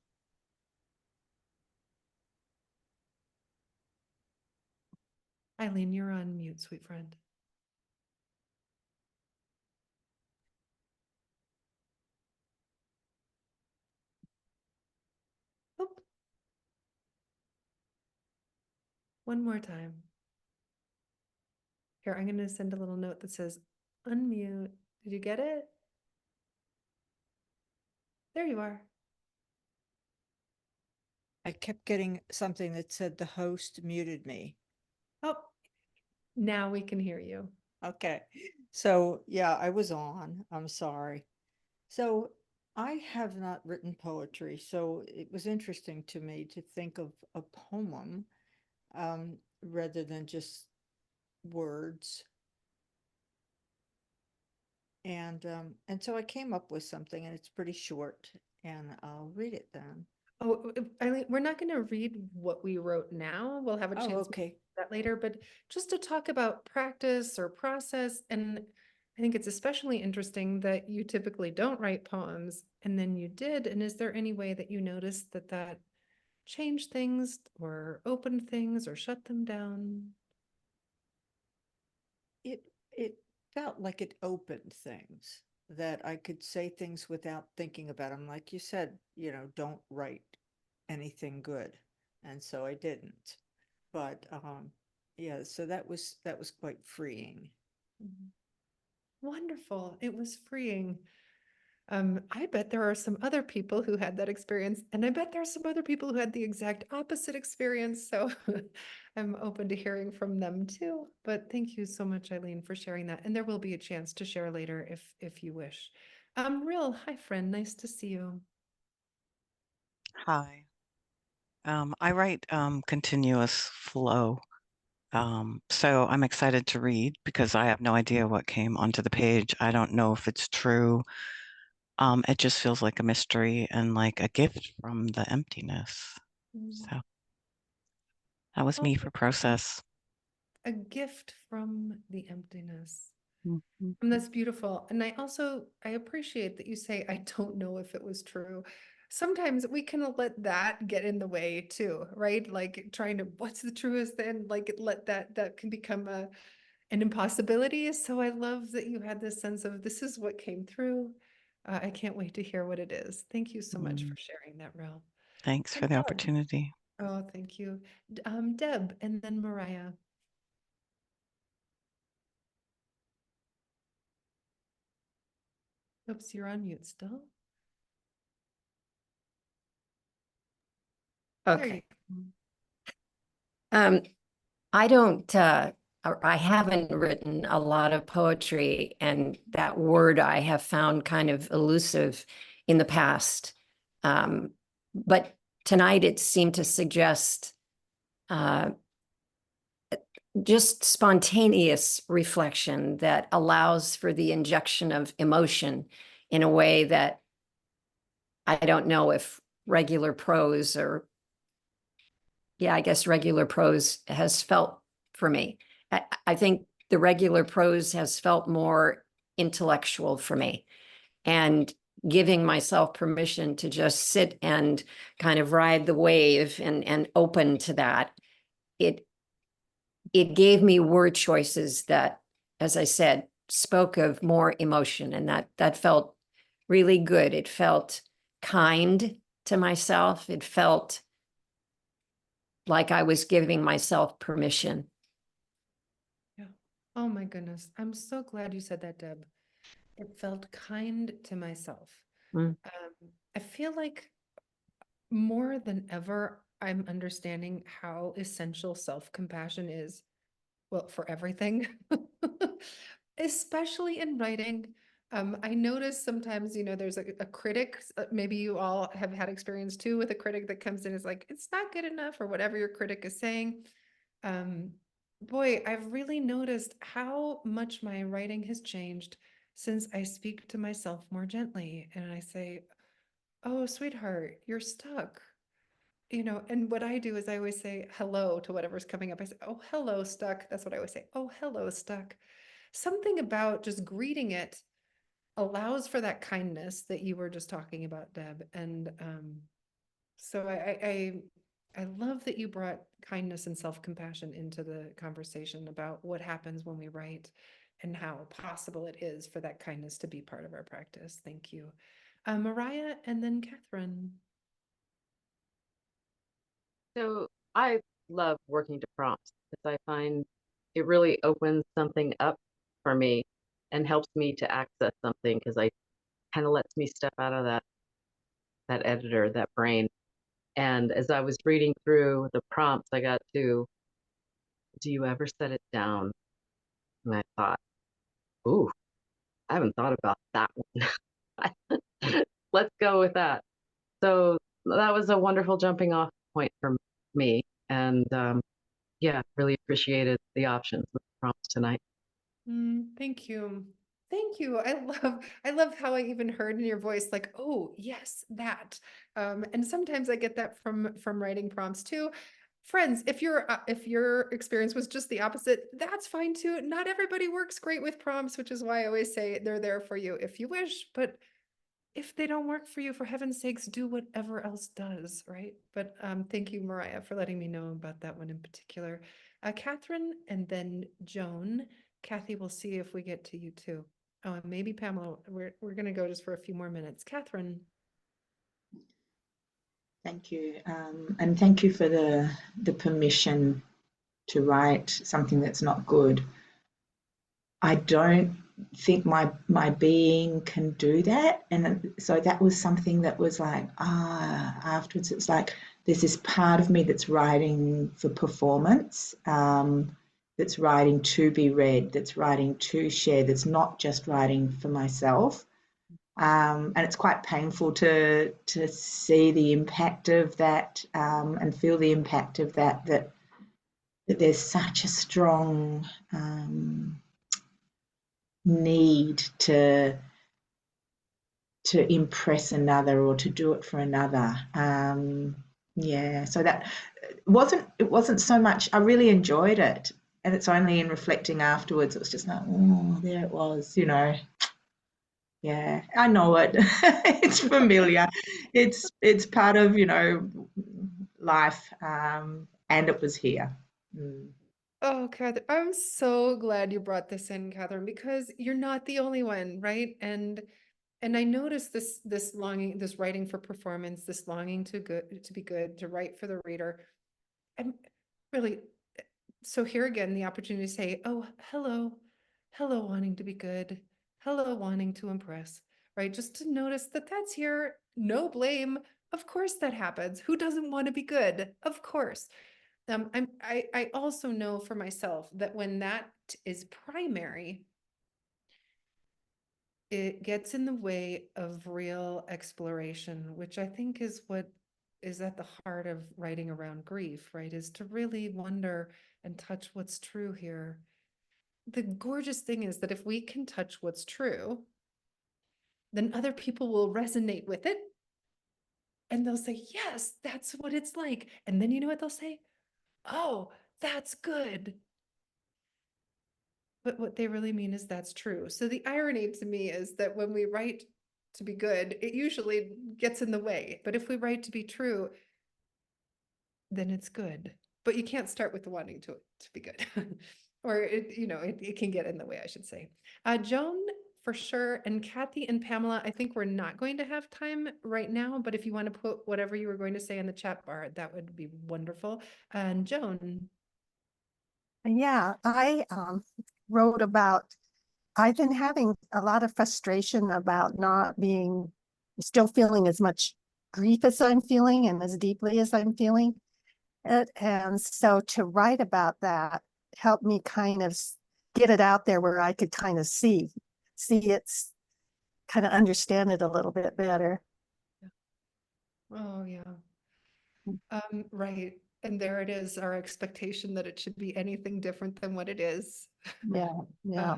Eileen, you're on mute, sweet friend. Oop. One more time. Here, I'm going to send a little note that says unmute. Did you get it? There you are. I kept getting something that said the host muted me. Oh, now we can hear you. Okay. So yeah, I was on. I'm sorry. So I have not written poetry, so it was interesting to me to think of a poem rather than just words. And so I came up with something, and it's pretty short, and I'll read it then. Oh, Eileen, we're not going to read what we wrote now. We'll have a Oh, chance to okay. do that later, but just to talk about practice or process. And I think it's especially interesting that you typically don't write poems and then you did. And is there any way that you noticed that that changed things or opened things or shut them down? It felt like it opened things, that I could say things without thinking about them. Like you said, don't write anything good. And so I didn't. But yeah, so that was quite freeing. Wonderful. It was freeing. I bet there are some other people who had that experience, and I bet there are some other people who had the exact opposite experience. So I'm open to hearing from them too. But thank you so much, Eileen, for sharing that. And there will be a chance to share later if you wish. Real, hi friend, nice to see you. Hi. I write continuous flow. So I'm excited to read because I have no idea what came onto the page. I don't know if it's true. It just feels like a mystery and like a gift from the emptiness. So that was me for process. A gift from the emptiness. Mhm. And that's beautiful. And I appreciate that you say, I don't know if it was true. Sometimes we can let that get in the way too, right? Like trying to, what's the truest, and like let that can become an impossibility. So I love that you had this sense of this is what came through. I can't wait to hear what it is. Thank you so much for sharing that, Rel. Thanks for And the Deb. opportunity. Oh, thank you. Deb, and then Mariah. Oops, you're on mute still. There Okay. you I don't, I haven't written a lot of poetry, and that word I have found kind of elusive in the past. But tonight it seemed to suggest uh, just spontaneous reflection that allows for the injection of emotion in a way that I don't know if regular prose or, yeah, I guess regular prose has felt for me. I think the regular prose has felt more intellectual for me, and giving myself permission to just sit and kind of ride the wave and open to that. It gave me word choices that, as I said, spoke of more emotion, and that felt really good. It felt kind to myself. It felt like I was giving myself permission. Yeah. Oh my goodness. I'm so glad you said that, Deb. It felt kind to myself. Mm. I feel like more than ever, I'm understanding how essential self-compassion is, well, for everything, especially in writing. I notice sometimes, there's a critic, maybe you all have had experience too with a critic that comes in and is like, it's not good enough, or whatever your critic is saying. Um, Boy, I've really noticed how much my writing has changed since I speak to myself more gently and I say, oh, sweetheart, you're stuck. And what I do is I always say hello to whatever's coming up. I say, oh, hello, stuck. That's what I always say. Oh, hello, stuck. Something about just greeting it allows for that kindness that you were just talking about, Deb. And so I love that you brought kindness and self-compassion into the conversation about what happens when we write and how possible it is for that kindness to be part of our practice. Thank you. Mariah and then Catherine. So I love working to prompts because I find it really opens something up for me and helps me to access something because I kind of lets me step out of that editor, that brain. And as I was reading through the prompts, I got to, do you ever set it down? And I thought, ooh, I haven't thought about that one. Let's go with that. So that was a wonderful jumping off point for me. And yeah, really appreciated the options with the prompts tonight. Thank you. Thank you. I love how I even heard in your voice, like, oh, yes, that. And sometimes I get that from writing prompts too. Friends, if your experience was just the opposite, that's fine too. Not everybody works great with prompts, which is why I always say they're there for you if you wish, but if they don't work for you, for heaven's sakes, do whatever else does, right? But thank you, Mariah, for letting me know about that one in particular. Catherine and then Joan. Kathy, we'll see if we get to you too. Oh, and maybe Pamela. We're gonna go just for a few more minutes. Catherine. Thank you. And thank you for the permission to write something that's not good. I don't think my being can do that. And so that was something that was like, afterwards it's like there's this part of me that's writing for performance, that's writing to be read, that's writing to share, that's not just writing for myself. And it's quite painful to see the impact of that, and feel the impact of that there's such a strong need to impress another or to do it for another. Yeah, so that it wasn't so much. I really enjoyed it, and it's only in reflecting afterwards it was just like, oh, there it was, Yeah, I know it. It's familiar. It's part of, life, and it was here. Oh, Catherine, I'm so glad you brought this in, Catherine, because you're not the only one, right? And I noticed this longing, this writing for performance, this longing to be good, to write for the reader. And really, so here again, the opportunity to say, oh, hello, wanting to be good, hello, wanting to impress, right? Just to notice that that's here, no blame. Of course that happens. Who doesn't want to be good? Of course. I also know for myself that when that is primary, it gets in the way of real exploration, which I think is what is at the heart of writing around grief, right? Is to really wonder and touch what's true here. The gorgeous thing is that if we can touch what's true, then other people will resonate with it. And they'll say, yes, that's what it's like. And then you know what they'll say? Oh, that's good. But what they really mean is that's true. So the irony to me is that when we write to be good, it usually gets in the way. But if we write to be true, then it's good. But you can't start with wanting to be good. Or it can get in the way, I should say. Joan, for sure, and Kathy and Pamela, I think we're not going to have time right now, but if you want to put whatever you were going to say in the chat bar, that would be wonderful. And Joan. Yeah, I wrote about, I've been having a lot of frustration about not being, still feeling as much grief as I'm feeling and as deeply as I'm feeling it. And so to write about that helped me kind of get it out there where I could kind of see it, kind of understand it a little bit better. Oh, yeah. Right. And there it is, our expectation that it should be anything different than what it is. Yeah, yeah.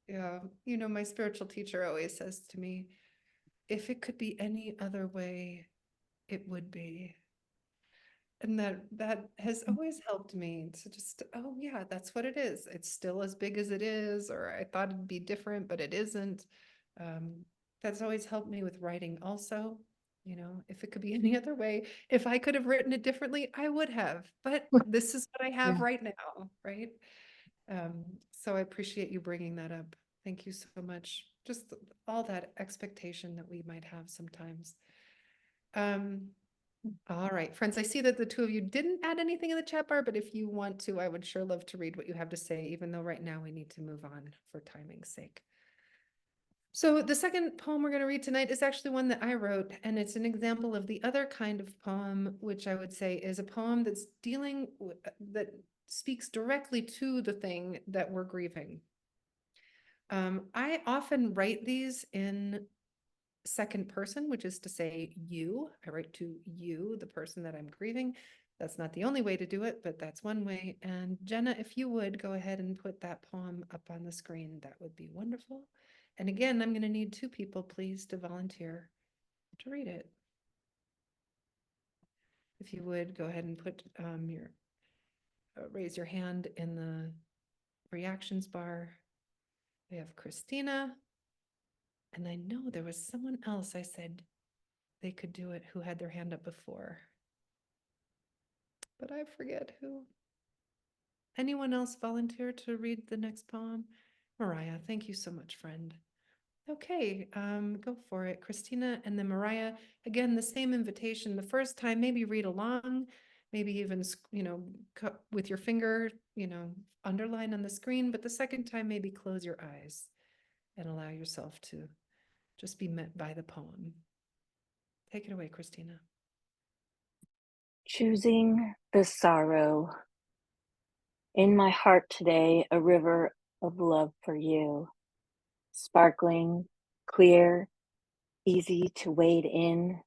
Yeah. My spiritual teacher always says to me, if it could be any other way, it would be. And that has always helped me to just, oh yeah, that's what it is. It's still as big as it is, or I thought it'd be different, but it isn't. That's always helped me with writing also. If it could be any other way, if I could have written it differently, I would have, but this is what I have right now, right? So I appreciate you bringing that up. Thank you so much. Just all that expectation that we might have sometimes. All right, friends, I see that the two of you didn't add anything in the chat bar, but if you want to, I would sure love to read what you have to say, even though right now we need to move on for timing's sake. So the second poem we're going to read tonight is actually one that I wrote, and it's an example of the other kind of poem, which I would say is a poem that's that speaks directly to the thing that we're grieving. I often write these in second person, which is to say you. I write to you, the person that I'm grieving. That's not the only way to do it, but that's one way. And Jenna, if you would go ahead and put that poem up on the screen, that would be wonderful. And again, I'm going to need 2 people, please, to volunteer to read it. If you would go ahead and put raise your hand in the reactions bar. We have Christina. And I know there was someone else I said they could do it who had their hand up before. But I forget who. Anyone else volunteer to read the next poem? Mariah, thank you so much, friend. Okay, go for it. Christina and then Mariah. Again, the same invitation. The first time, maybe read along, maybe even, with your finger, underline on the screen. But the second time, maybe close your eyes and allow yourself to just be met by the poem. Take it away, Christina. Choosing the sorrow. In my heart today, a river of love for you. Sparkling, clear, easy to wade in.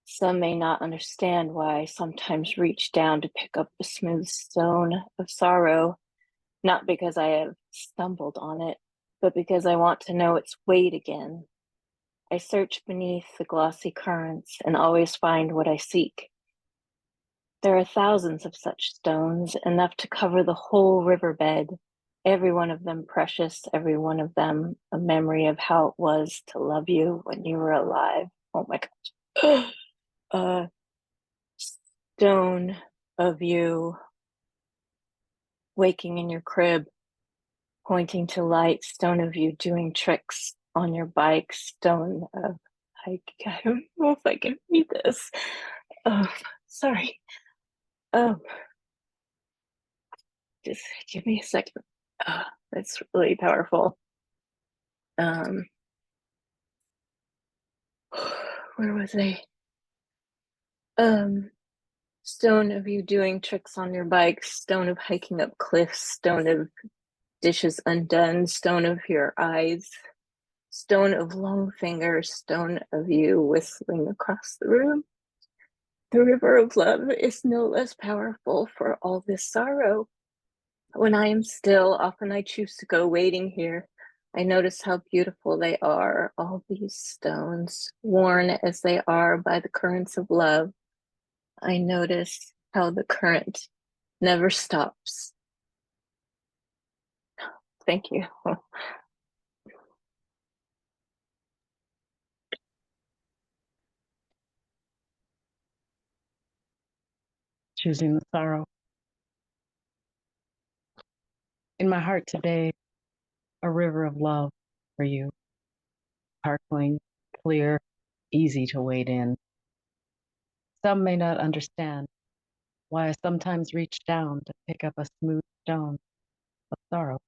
Some may not understand why I sometimes reach down to pick up the smooth stone of sorrow, not because I have stumbled on it, but because I want to know its weight again. I search beneath the glossy currents and always find what I seek. There are thousands of such stones, enough to cover the whole riverbed, every one of them precious, every one of them a memory of how it was to love you when you were alive. Oh my gosh. Stone of you waking in your crib, pointing to light, stone of you doing tricks on your bike, stone of, I don't know if I can read this. Oh, sorry. Just give me a second. That's really powerful. Where was I? Stone of you doing tricks on your bike, stone of hiking up cliffs, stone of dishes undone, stone of your eyes, stone of long fingers, stone of you whistling across the room. The river of love is no less powerful for all this sorrow. When I am still, often I choose to go waiting here. I notice how beautiful they are, all these stones, worn as they are by the currents of love. I notice how the current never stops. Thank you. Choosing the sorrow. In my heart today, a river of love for you, sparkling, clear, easy to wade in. Some may not understand why I sometimes reach down to pick up a smooth stone of sorrow.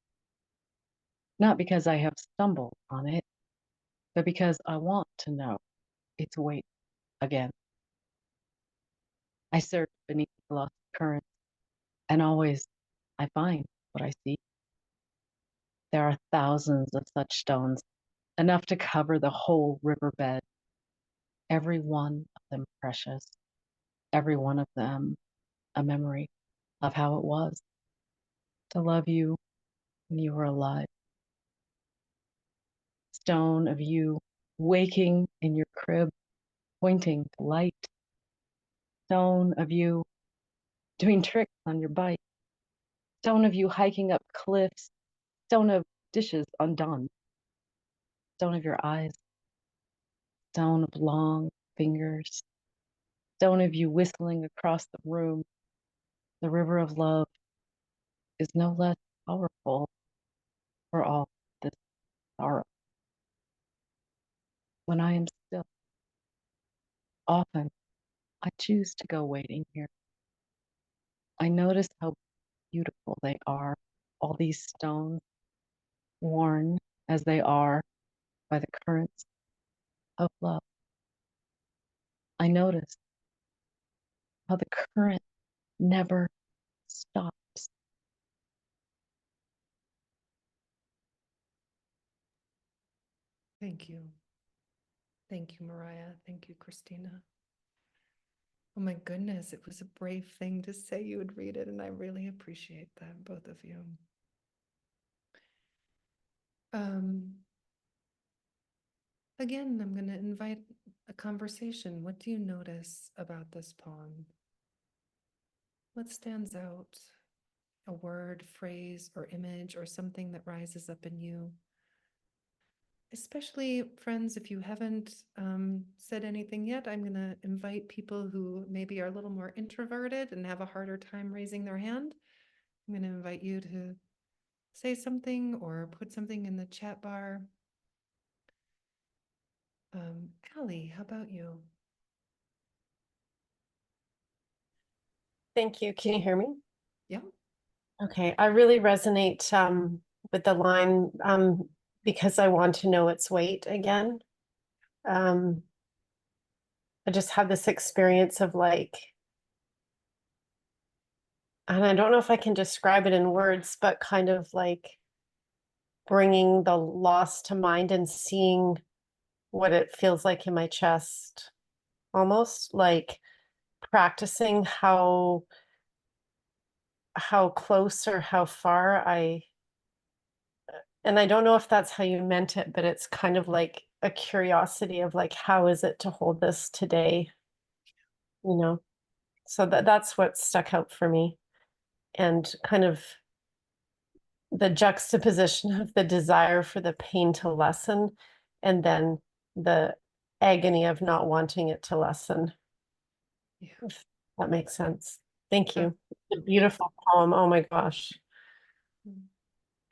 Not because I have stumbled on it, but because I want to know its weight again. I search beneath the lost currents, and always I find what I seek. There are thousands of such stones, enough to cover the whole riverbed. Every one of them precious, every one of them a memory of how it was to love you when you were alive. Stone of you waking in your crib, pointing to light. Stone of you doing tricks on your bike. Stone of you hiking up cliffs. Stone of dishes undone. Stone of your eyes. Stone of long fingers. Stone of you whistling across the room. The river of love is no less powerful for all this sorrow. When I am still, often I choose to go waiting here. I notice how beautiful they are, all these stones, worn as they are by the currents of love. I notice how the current never stops. Thank you. Thank you, Mariah. Thank you, Christina. Oh my goodness, it was a brave thing to say you would read it, and I really appreciate that, both of you. Again, I'm going to invite a conversation. What do you notice about this poem? What stands out? A word, phrase, or image, or something that rises up in you? Especially, friends, if you haven't said anything yet, I'm going to invite people who maybe are a little more introverted and have a harder time raising their hand. I'm going to invite you to say something or put something in the chat bar. Allie, how about you? Thank you. Can you hear me? Yeah. Okay. I really resonate with the line because I want to know its weight again. I just had this experience of like, and I don't know if I can describe it in words, but kind of like bringing the loss to mind and seeing what it feels like in my chest, almost like practicing how close or how far and I don't know if that's how you meant it, but it's kind of like a curiosity of like, how is it to hold this today? You know, so that's what stuck out for me, and kind of the juxtaposition of the desire for the pain to lessen and then the agony of not wanting it to lessen. Yeah. If that makes sense. Thank you. It's a beautiful poem. Oh my gosh.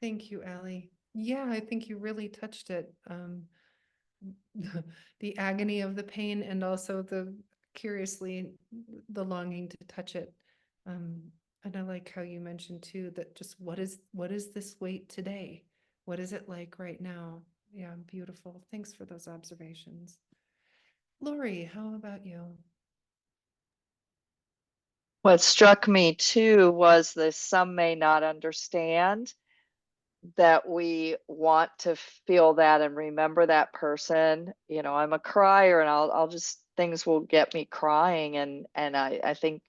Thank you, Allie. Yeah, I think you really touched it. The agony of the pain and also the curiously the longing to touch it. And I like how you mentioned too that just what is this weight today? What is it like right now? Yeah, beautiful. Thanks for those observations. Lori, how about you? What struck me too was this: some may not understand that we want to feel that and remember that person. You know, I'm a crier, and I'll just, things will get me crying, and I think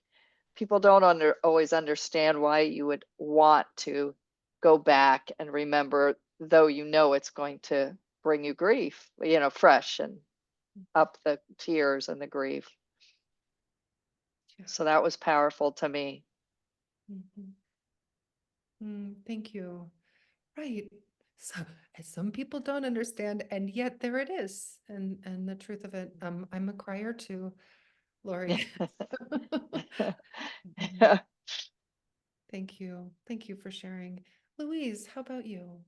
people don't always understand why you would want to go back and remember, though you know it's going to bring you grief, you know, fresh and up the tears and the grief. Yeah. So that was powerful to me. Thank you. Right. So some people don't understand, and yet there it is. And the truth of it, I'm a crier too, Lori. Yeah. Thank you. Thank you for sharing. Louise, how about you?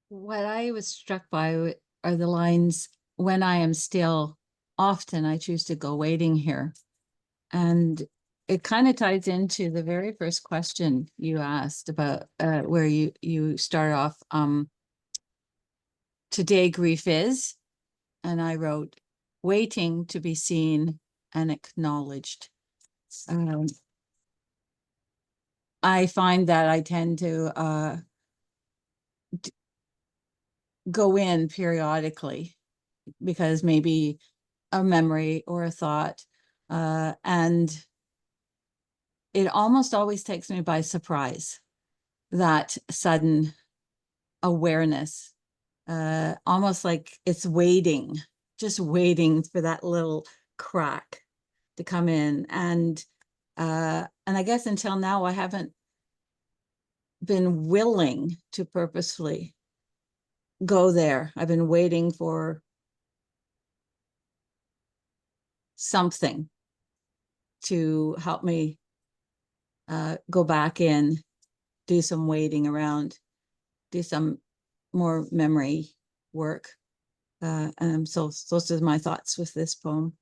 What I was struck by are the lines, "When I am still, often I choose to go waiting here." And it kind of ties into the very first question you asked about where you start off, today grief is, and I wrote, waiting to be seen and acknowledged. I find that I tend to go in periodically because maybe a memory or a thought, and it almost always takes me by surprise, that sudden awareness, almost like it's waiting, just waiting for that little crack to come in. And I guess until now I haven't been willing to purposefully go there. I've been waiting for something to help me go back in, do some waiting around, do some more memory work. So those are my thoughts with this poem.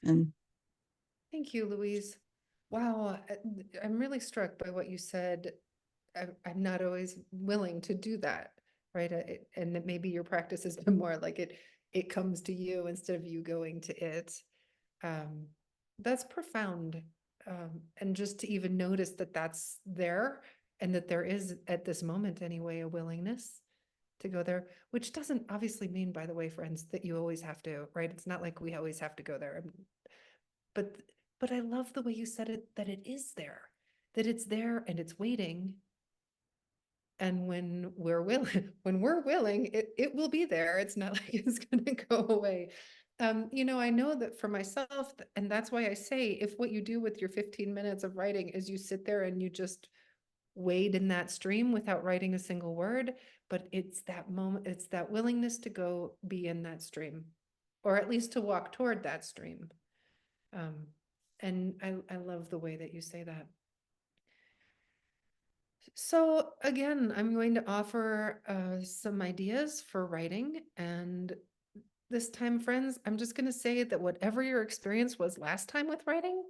And Thank you, Louise. Wow, I'm really struck by what you said. I'm not always willing to do that, right? And that maybe your practice has been more like it comes to you instead of you going to it. That's profound. And just to even notice that that's there, and that there is, at this moment anyway, a willingness to go there, which doesn't obviously mean, by the way, friends, that you always have to, right? It's not like we always have to go there. But I love the way you said it, that it is there, that it's there and it's waiting. And when we're willing, it will be there. It's not like it's gonna go away. You know, I know that for myself, and that's why I say, if what you do with your 15 minutes of writing is you sit there and you just wade in that stream without writing a single word, but it's that moment, it's that willingness to go be in that stream, or at least to walk toward that stream. And I love the way that you say that. So again, I'm going to offer some ideas for writing. And this time, friends, I'm just going to say that whatever your experience was last time with writing,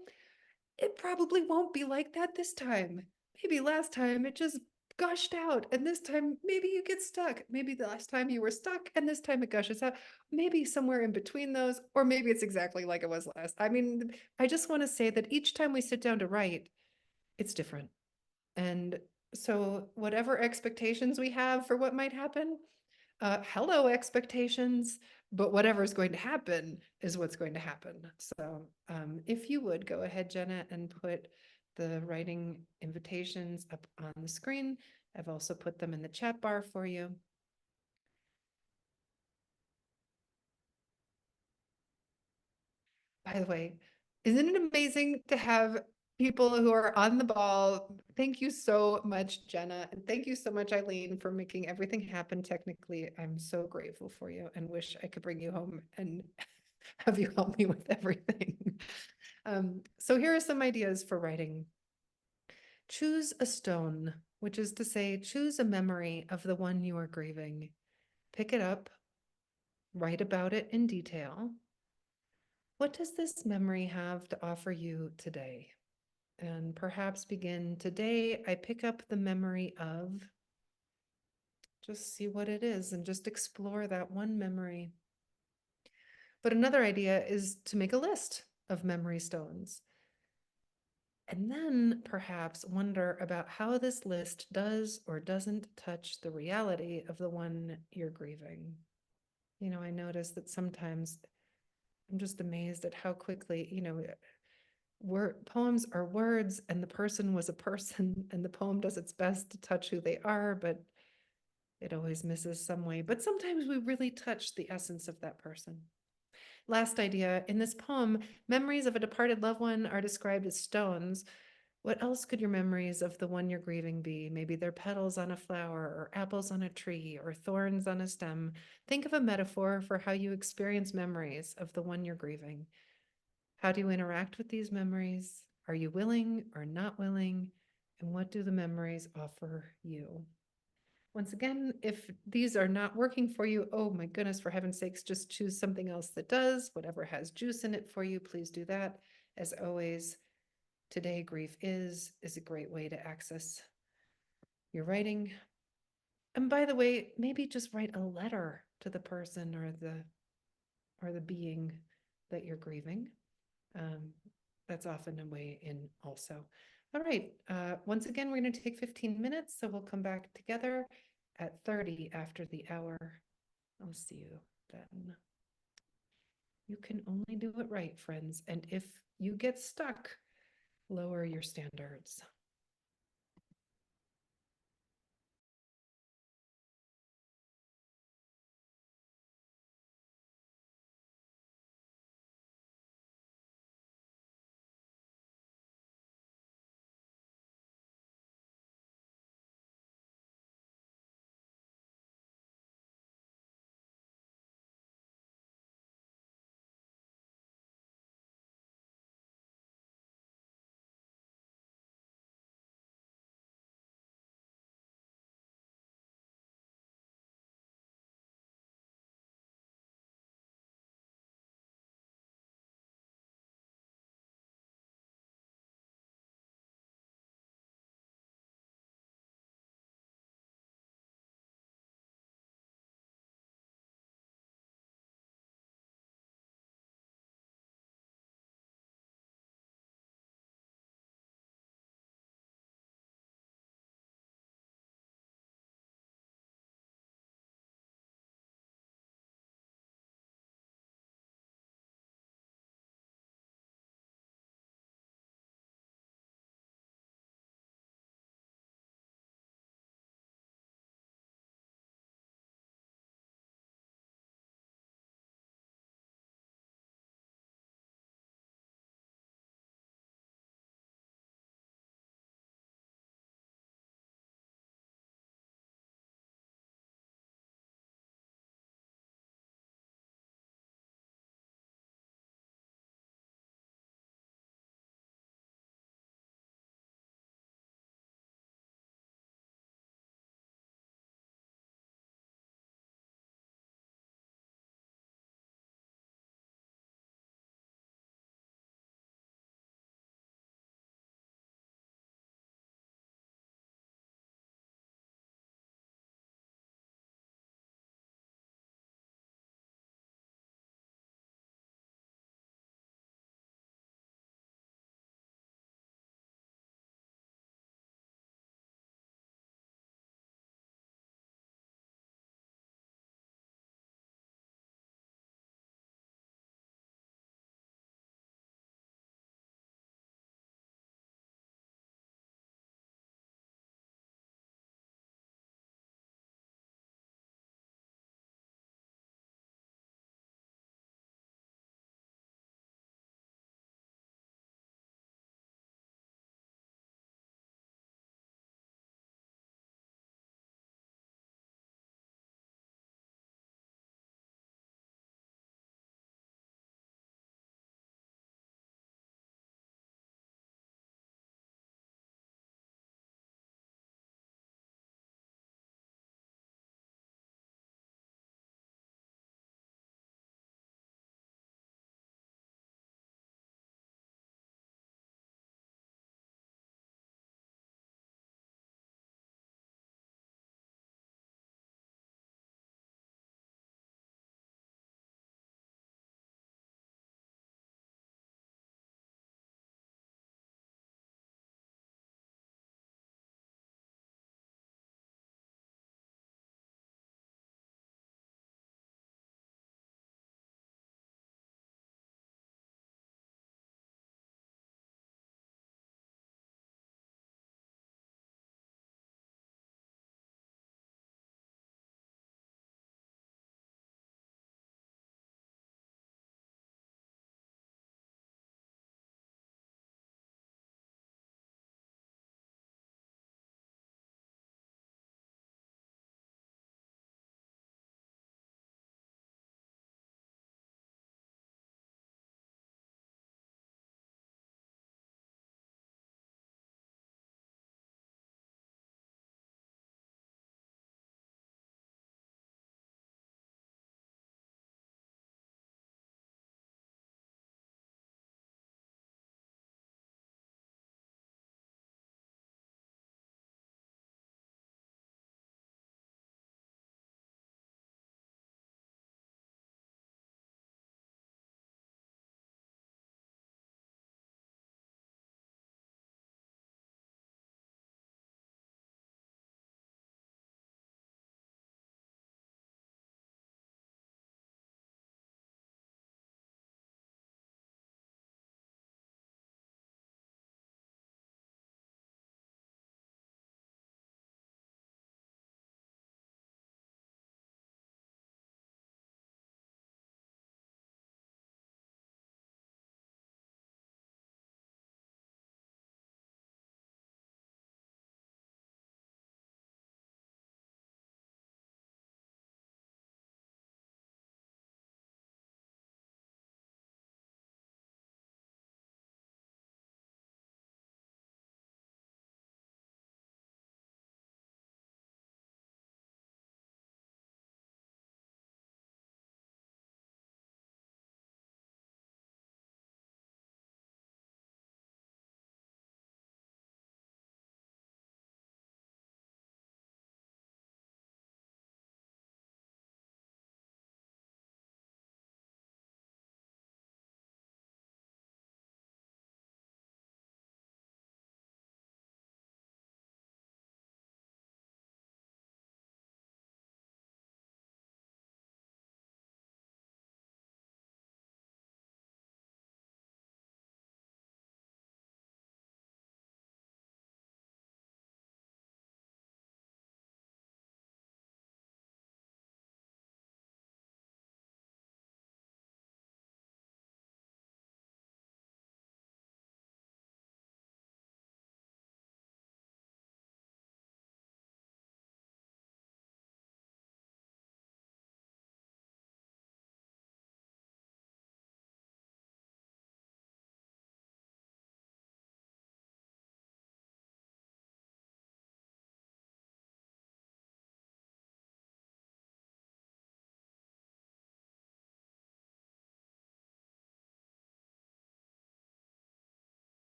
it probably won't be like that this time. Maybe last time it just gushed out, and this time maybe you get stuck. Maybe the last time you were stuck and this time it gushes out. Maybe somewhere in between those, or maybe it's exactly like it was last. I mean, I just want to say that each time we sit down to write, it's different. And so whatever expectations we have for what might happen, hello expectations, but whatever's going to happen is what's going to happen. So if you would go ahead, Jenna, and put the writing invitations up on the screen. I've also put them in the chat bar for you. By the way, isn't it amazing to have people who are on the ball? Thank you so much, Jenna. And thank you so much, Eileen, for making everything happen technically. I'm so grateful for you and wish I could bring you home and have you help me with everything. So here are some ideas for writing. Choose a stone, which is to say, choose a memory of the one you are grieving. Pick it up, write about it in detail. What does this memory have to offer you today? And perhaps begin, today I pick up the memory of, just see what it is and just explore that one memory. But another idea is to make a list of memory stones. And then perhaps wonder about how this list does or doesn't touch the reality of the one you're grieving. You know, I notice that sometimes I'm just amazed at how quickly, you know, poems are words and the person was a person and the poem does its best to touch who they are, but it always misses some way. But sometimes we really touch the essence of that person. Last idea, in this poem, memories of a departed loved one are described as stones. What else could your memories of the one you're grieving be? Maybe they're petals on a flower, or apples on a tree, or thorns on a stem. Think of a metaphor for how you experience memories of the one you're grieving. How do you interact with these memories? Are you willing or not willing? And what do the memories offer you? Once again, if these are not working for you, oh my goodness, for heaven's sakes, just choose something else that does. Whatever has juice in it for you, please do that. As always, Today Grief is a great way to access your writing. And by the way, maybe just write a letter to the person or the being that you're grieving. That's often a way in also. All right, once again, we're going to take 15 minutes, so we'll come back together at 30 after the hour. I'll see you then. You can only do it right, friends. And if you get stuck, lower your standards.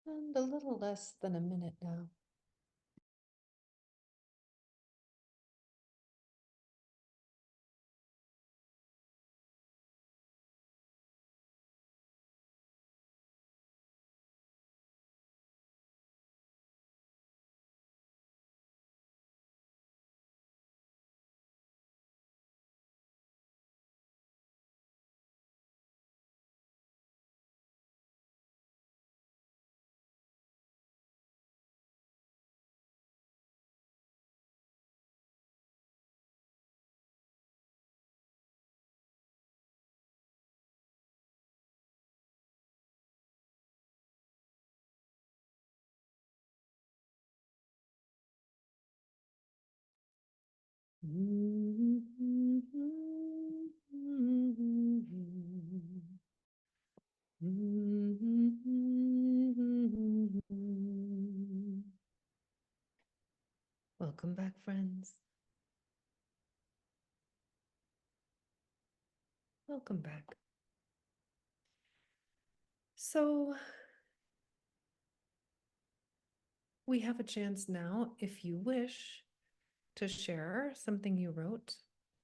And a little less than a minute now. Welcome back, friends. Welcome back. So we have a chance now, if you wish, to share something you wrote.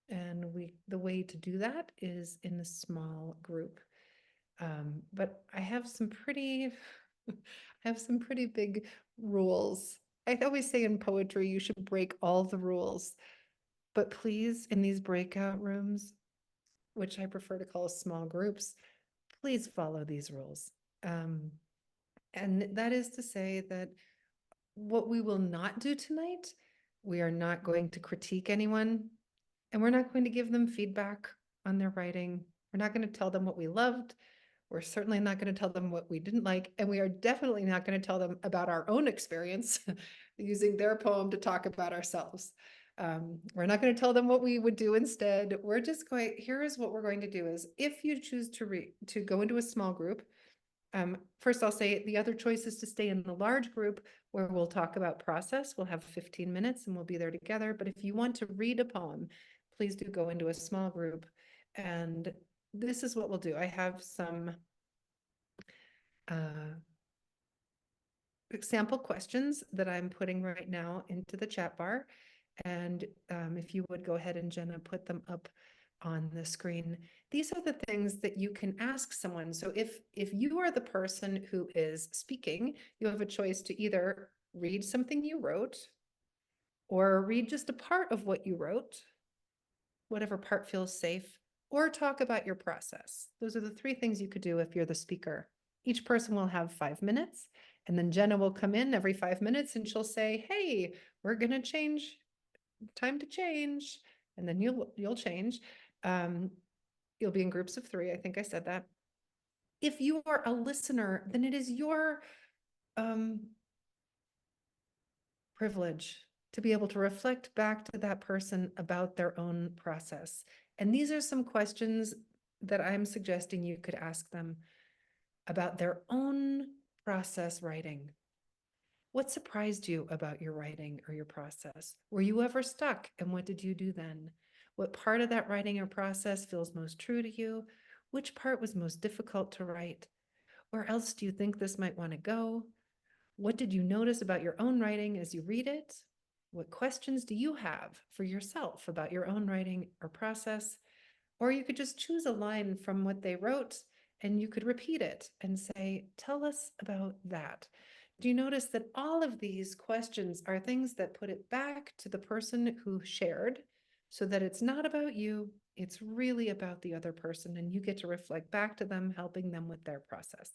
And the way to do that is in a small group. But I have some pretty big rules. I always say in poetry, you should break all the rules. But please, in these breakout rooms, which I prefer to call small groups, please follow these rules. And that is to say that what we will not do tonight, we are not going to critique anyone, and we're not going to give them feedback on their writing. We're not going to tell them what we loved. We're certainly not going to tell them what we didn't like, and we are definitely not going to tell them about our own experience using their poem to talk about ourselves. We're not going to tell them what we would do instead. We're just going, here is what we're going to do is, if you choose to go into a small group, first I'll say the other choice is to stay in the large group where we'll talk about process. We'll have 15 minutes and we'll be there together. But if you want to read a poem, please do go into a small group. And this is what we'll do. I have some sample questions that I'm putting right now into the chat bar. And if you would go ahead and Jenna, put them up on the screen. These are the things that you can ask someone. So if you are the person who is speaking, you have a choice to either read something you wrote or read just a part of what you wrote, whatever part feels safe, or talk about your process. Those are the three things you could do if you're the speaker. Each person will have 5 minutes, and then Jenna will come in every 5 minutes and she'll say, hey, we're going to change, time to change. And then you'll change. You'll be in groups of 3. I think I said that. If you are a listener, then it is your privilege to be able to reflect back to that person about their own process. And these are some questions that I'm suggesting you could ask them about their own process writing. What surprised you about your writing or your process? Were you ever stuck? And what did you do then? What part of that writing or process feels most true to you? Which part was most difficult to write? Where else do you think this might want to go? What did you notice about your own writing as you read it? What questions do you have for yourself about your own writing or process? Or you could just choose a line from what they wrote and you could repeat it and say, tell us about that. Do you notice that all of these questions are things that put it back to the person who shared, so that it's not about you, it's really about the other person, and you get to reflect back to them, helping them with their process.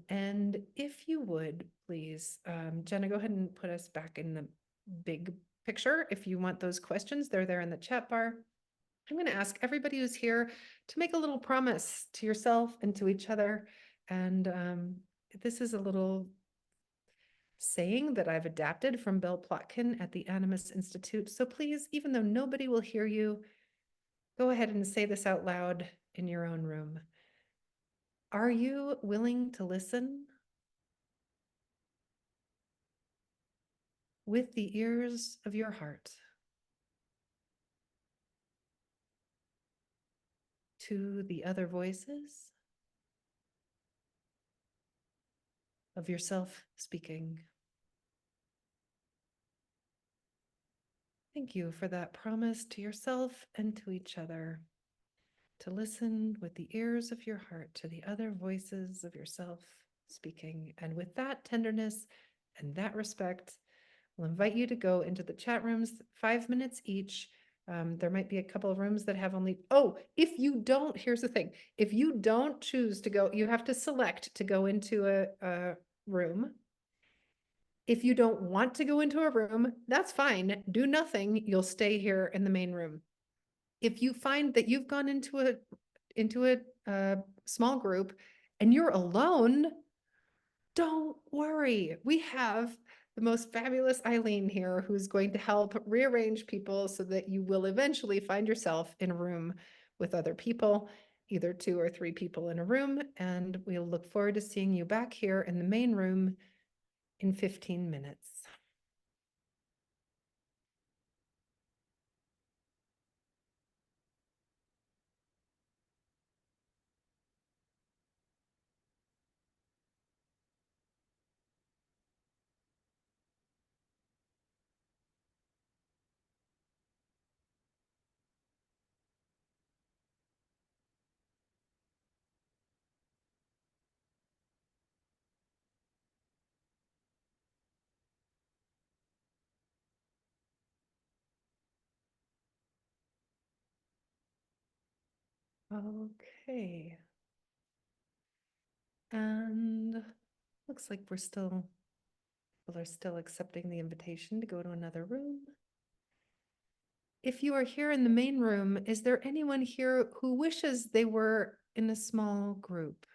And if you would, please, Jenna, go ahead and put us back in the big picture. If you want those questions, they're there in the chat bar. I'm going to ask everybody who's here to make a little promise to yourself and to each other. And this is a little saying that I've adapted from Bill Plotkin at the Animus Institute. So please, even though nobody will hear you, go ahead and say this out loud in your own room. Are you willing to listen with the ears of your heart to the other voices of yourself speaking. Thank you for that promise to yourself and to each other, to listen with the ears of your heart to the other voices of yourself speaking. And with that tenderness and that respect, we'll invite you to go into the chat rooms, 5 minutes each. There might be a couple of rooms that have only, if you don't, here's the thing. If you don't choose to go, you have to select to go into a room. If you don't want to go into a room, that's fine. Do nothing. You'll stay here in the main room. If you find that you've gone into a small group and you're alone, don't worry. We have the most fabulous Eileen here who's going to help rearrange people so that you will eventually find yourself in a room with other people, either 2 or 3 people in a room. And we'll look forward to seeing you back here in the main room in 15 minutes. Okay. And looks like people are still accepting the invitation to go to another room. If you are here in the main room, is there anyone here who wishes they were in a small group?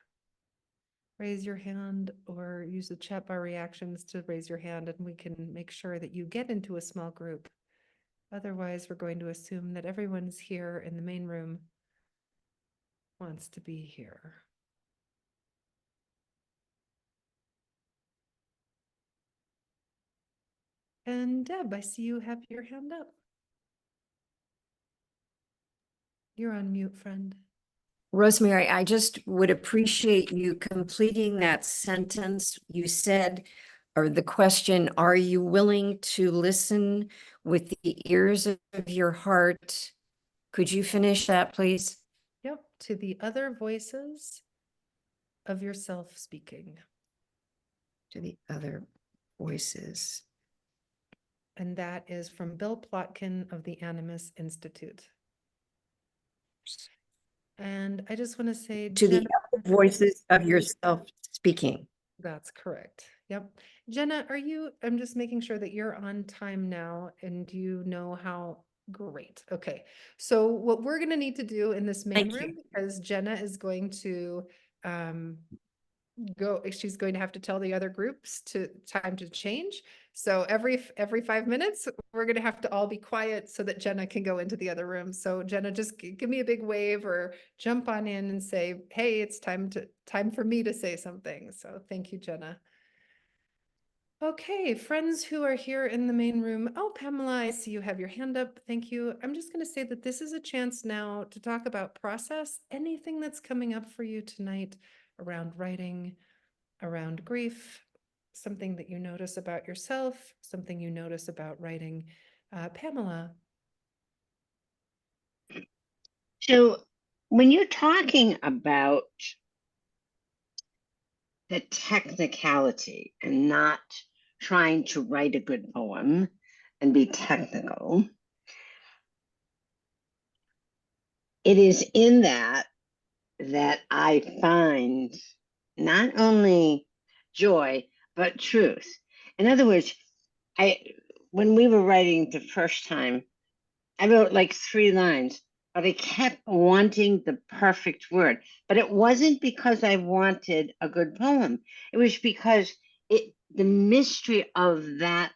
Raise your hand or use the chat bar reactions to raise your hand and we can make sure that you get into a small group. Otherwise, we're going to assume that everyone's here in the main room wants to be here. And Deb, I see you have your hand up. You're on mute, friend. Rosemary, I just would appreciate you completing that sentence. You said, or the question, are you willing to listen with the ears of your heart? Could you finish that, please? Yep, to the other voices of yourself speaking. To the other voices. And that is from Bill Plotkin of the Animus Institute. And I just want to say, To Jenna, the other voices of yourself speaking. that's correct. Yep. Jenna, I'm just making sure that you're on time now and you know how great. Okay. So what we're going to need to do in this main room, because Jenna is going to she's going to have to tell the other groups time to change. So every 5 minutes, we're going to have to all be quiet so that Jenna can go into the other room. So Jenna, just give me a big wave or jump on in and say, hey, it's time for me to say something. So thank you, Jenna. Okay, friends who are here in the main room. Oh, Pamela, I see you have your hand up. Thank you. I'm just going to say that this is a chance now to talk about process, anything that's coming up for you tonight around writing, around grief, something that you notice about yourself, something you notice about writing. Pamela. So when you're talking about the technicality and not trying to write a good poem and be technical, it is in that I find not only joy, but truth. In other words, when we were writing the first time, I wrote like 3 lines, but I kept wanting the perfect word. But it wasn't because I wanted a good poem. It was because the mystery of that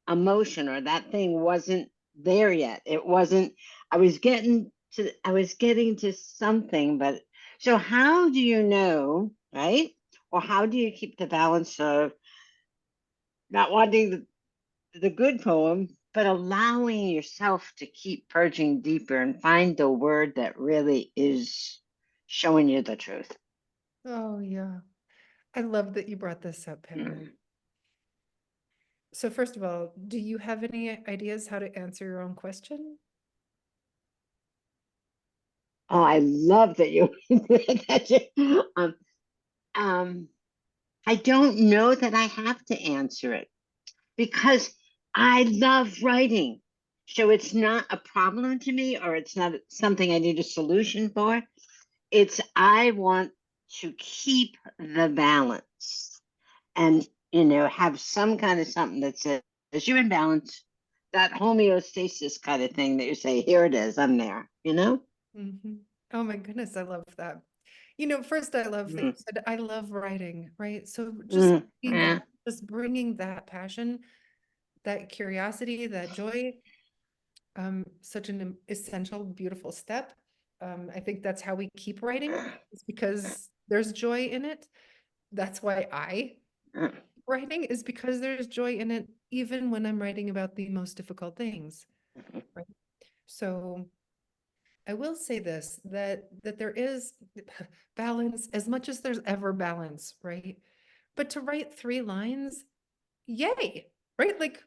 emotion or that thing wasn't there yet. It wasn't, I was getting to something, but so how do you know, right? Or how do you keep the balance of not wanting the good poem, but allowing yourself to keep purging deeper and find the word that really is showing you the truth? Oh, yeah. I love that you brought this up, Pamela. So first of all, do you have any ideas how to answer your own question? Oh, I love that you that you, I don't know that I have to answer it because I love writing. So it's not a problem to me, or it's not something I need a solution for. It's I want to keep the balance and, have some kind of something that says you're in balance, that homeostasis kind of thing that you say, here it is, I'm there, Mhm. Oh my goodness, I love that. First, I love that you said, I love writing, right? So just being Yeah. that, just bringing that passion, that curiosity, that joy, such an essential, beautiful step. I think that's how we keep writing. It's because there's joy in it. That's why I keep writing, is because there's joy in it, even when I'm writing about the most difficult things, right? So I will say this, that there is balance as much as there's ever balance, right? But to write 3 lines, yay, right? Like,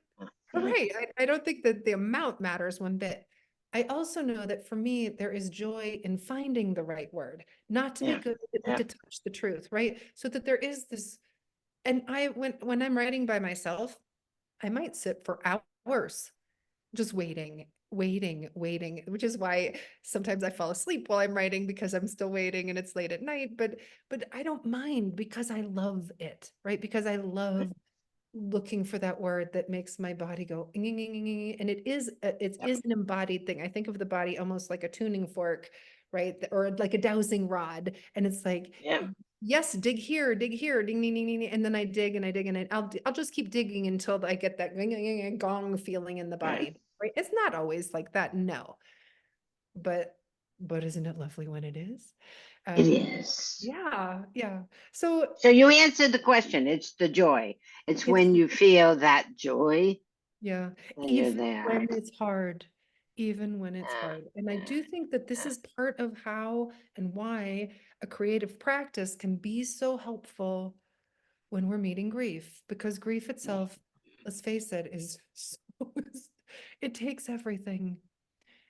hooray. I don't think that the amount matters one bit. I also know that for me, there is joy in finding the right word, not to be good at it, but to touch the truth, right? So that there is this, and when I'm writing by myself, I might sit for hours just waiting, which is why sometimes I fall asleep while I'm writing because I'm still waiting and it's late at night. But I don't mind because I love it, right? Because I love looking for that word that makes my body go "Ing, ing, ing, ing, ing," and it is an embodied thing. I think of the body almost like a tuning fork, right? Or like a dowsing rod, and it's like, yes, dig here, ding, ding, ding, ding, ding, and then I dig and I dig and I'll just keep digging until I get that gong feeling in the body, right? It's not always like that, no, but isn't it lovely when it is? It is. Yeah. So you answered the question. It's the joy. It's when you feel that joy. Yeah, Then you're even there. when it's hard, even when it's hard. And I do think that this is part of how and why a creative practice can be so helpful when we're meeting grief, because grief itself, let's face it, is so, it takes everything.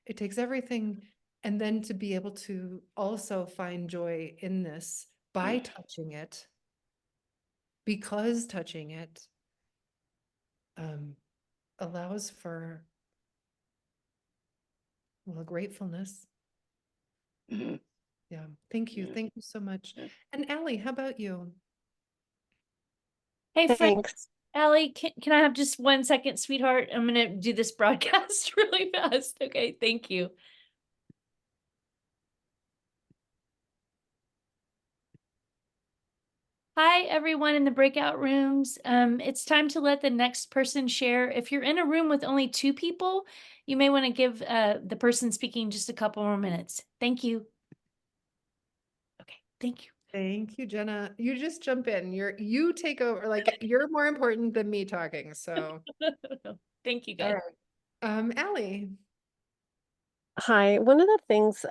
It takes everything. And then to be able to also find joy in this by touching it, because touching it um, allows for, well, gratefulness. Yeah, thank you. Thank you so much. And Allie, how about you? Hey, friends. Thanks. Allie, can I have just 1 second, sweetheart? I'm going to do this broadcast really fast. Okay, thank you. Hi, everyone in the breakout rooms. It's time to let the next person share. If you're in a room with only 2 people, you may want to give the person speaking just a couple more minutes. Thank you. Okay, thank you. Thank you, Jenna. You just jump in. You take over. Like, you're more important than me talking. So, Thank you, all guys. right. Allie. Hi. One of the things,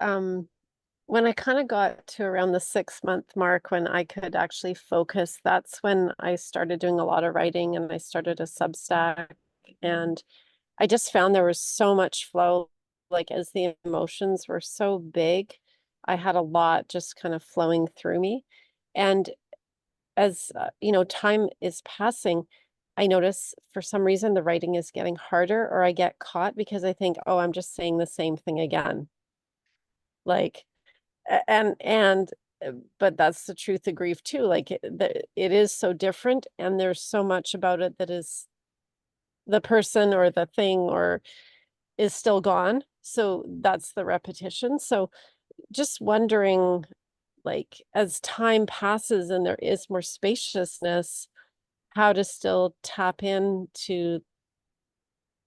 when I kind of got to around the 6-month mark when I could actually focus, that's when I started doing a lot of writing and I started a Substack. And I just found there was so much flow, like as the emotions were so big, I had a lot just kind of flowing through me. And as time is passing, I notice for some reason the writing is getting harder, or I get caught because I think, oh, I'm just saying the same thing again. Like, but that's the truth of grief too. Like it is so different, and there's so much about it that is the person or the thing or is still gone. So that's the repetition. So just wondering, like, as time passes and there is more spaciousness, how to still tap into,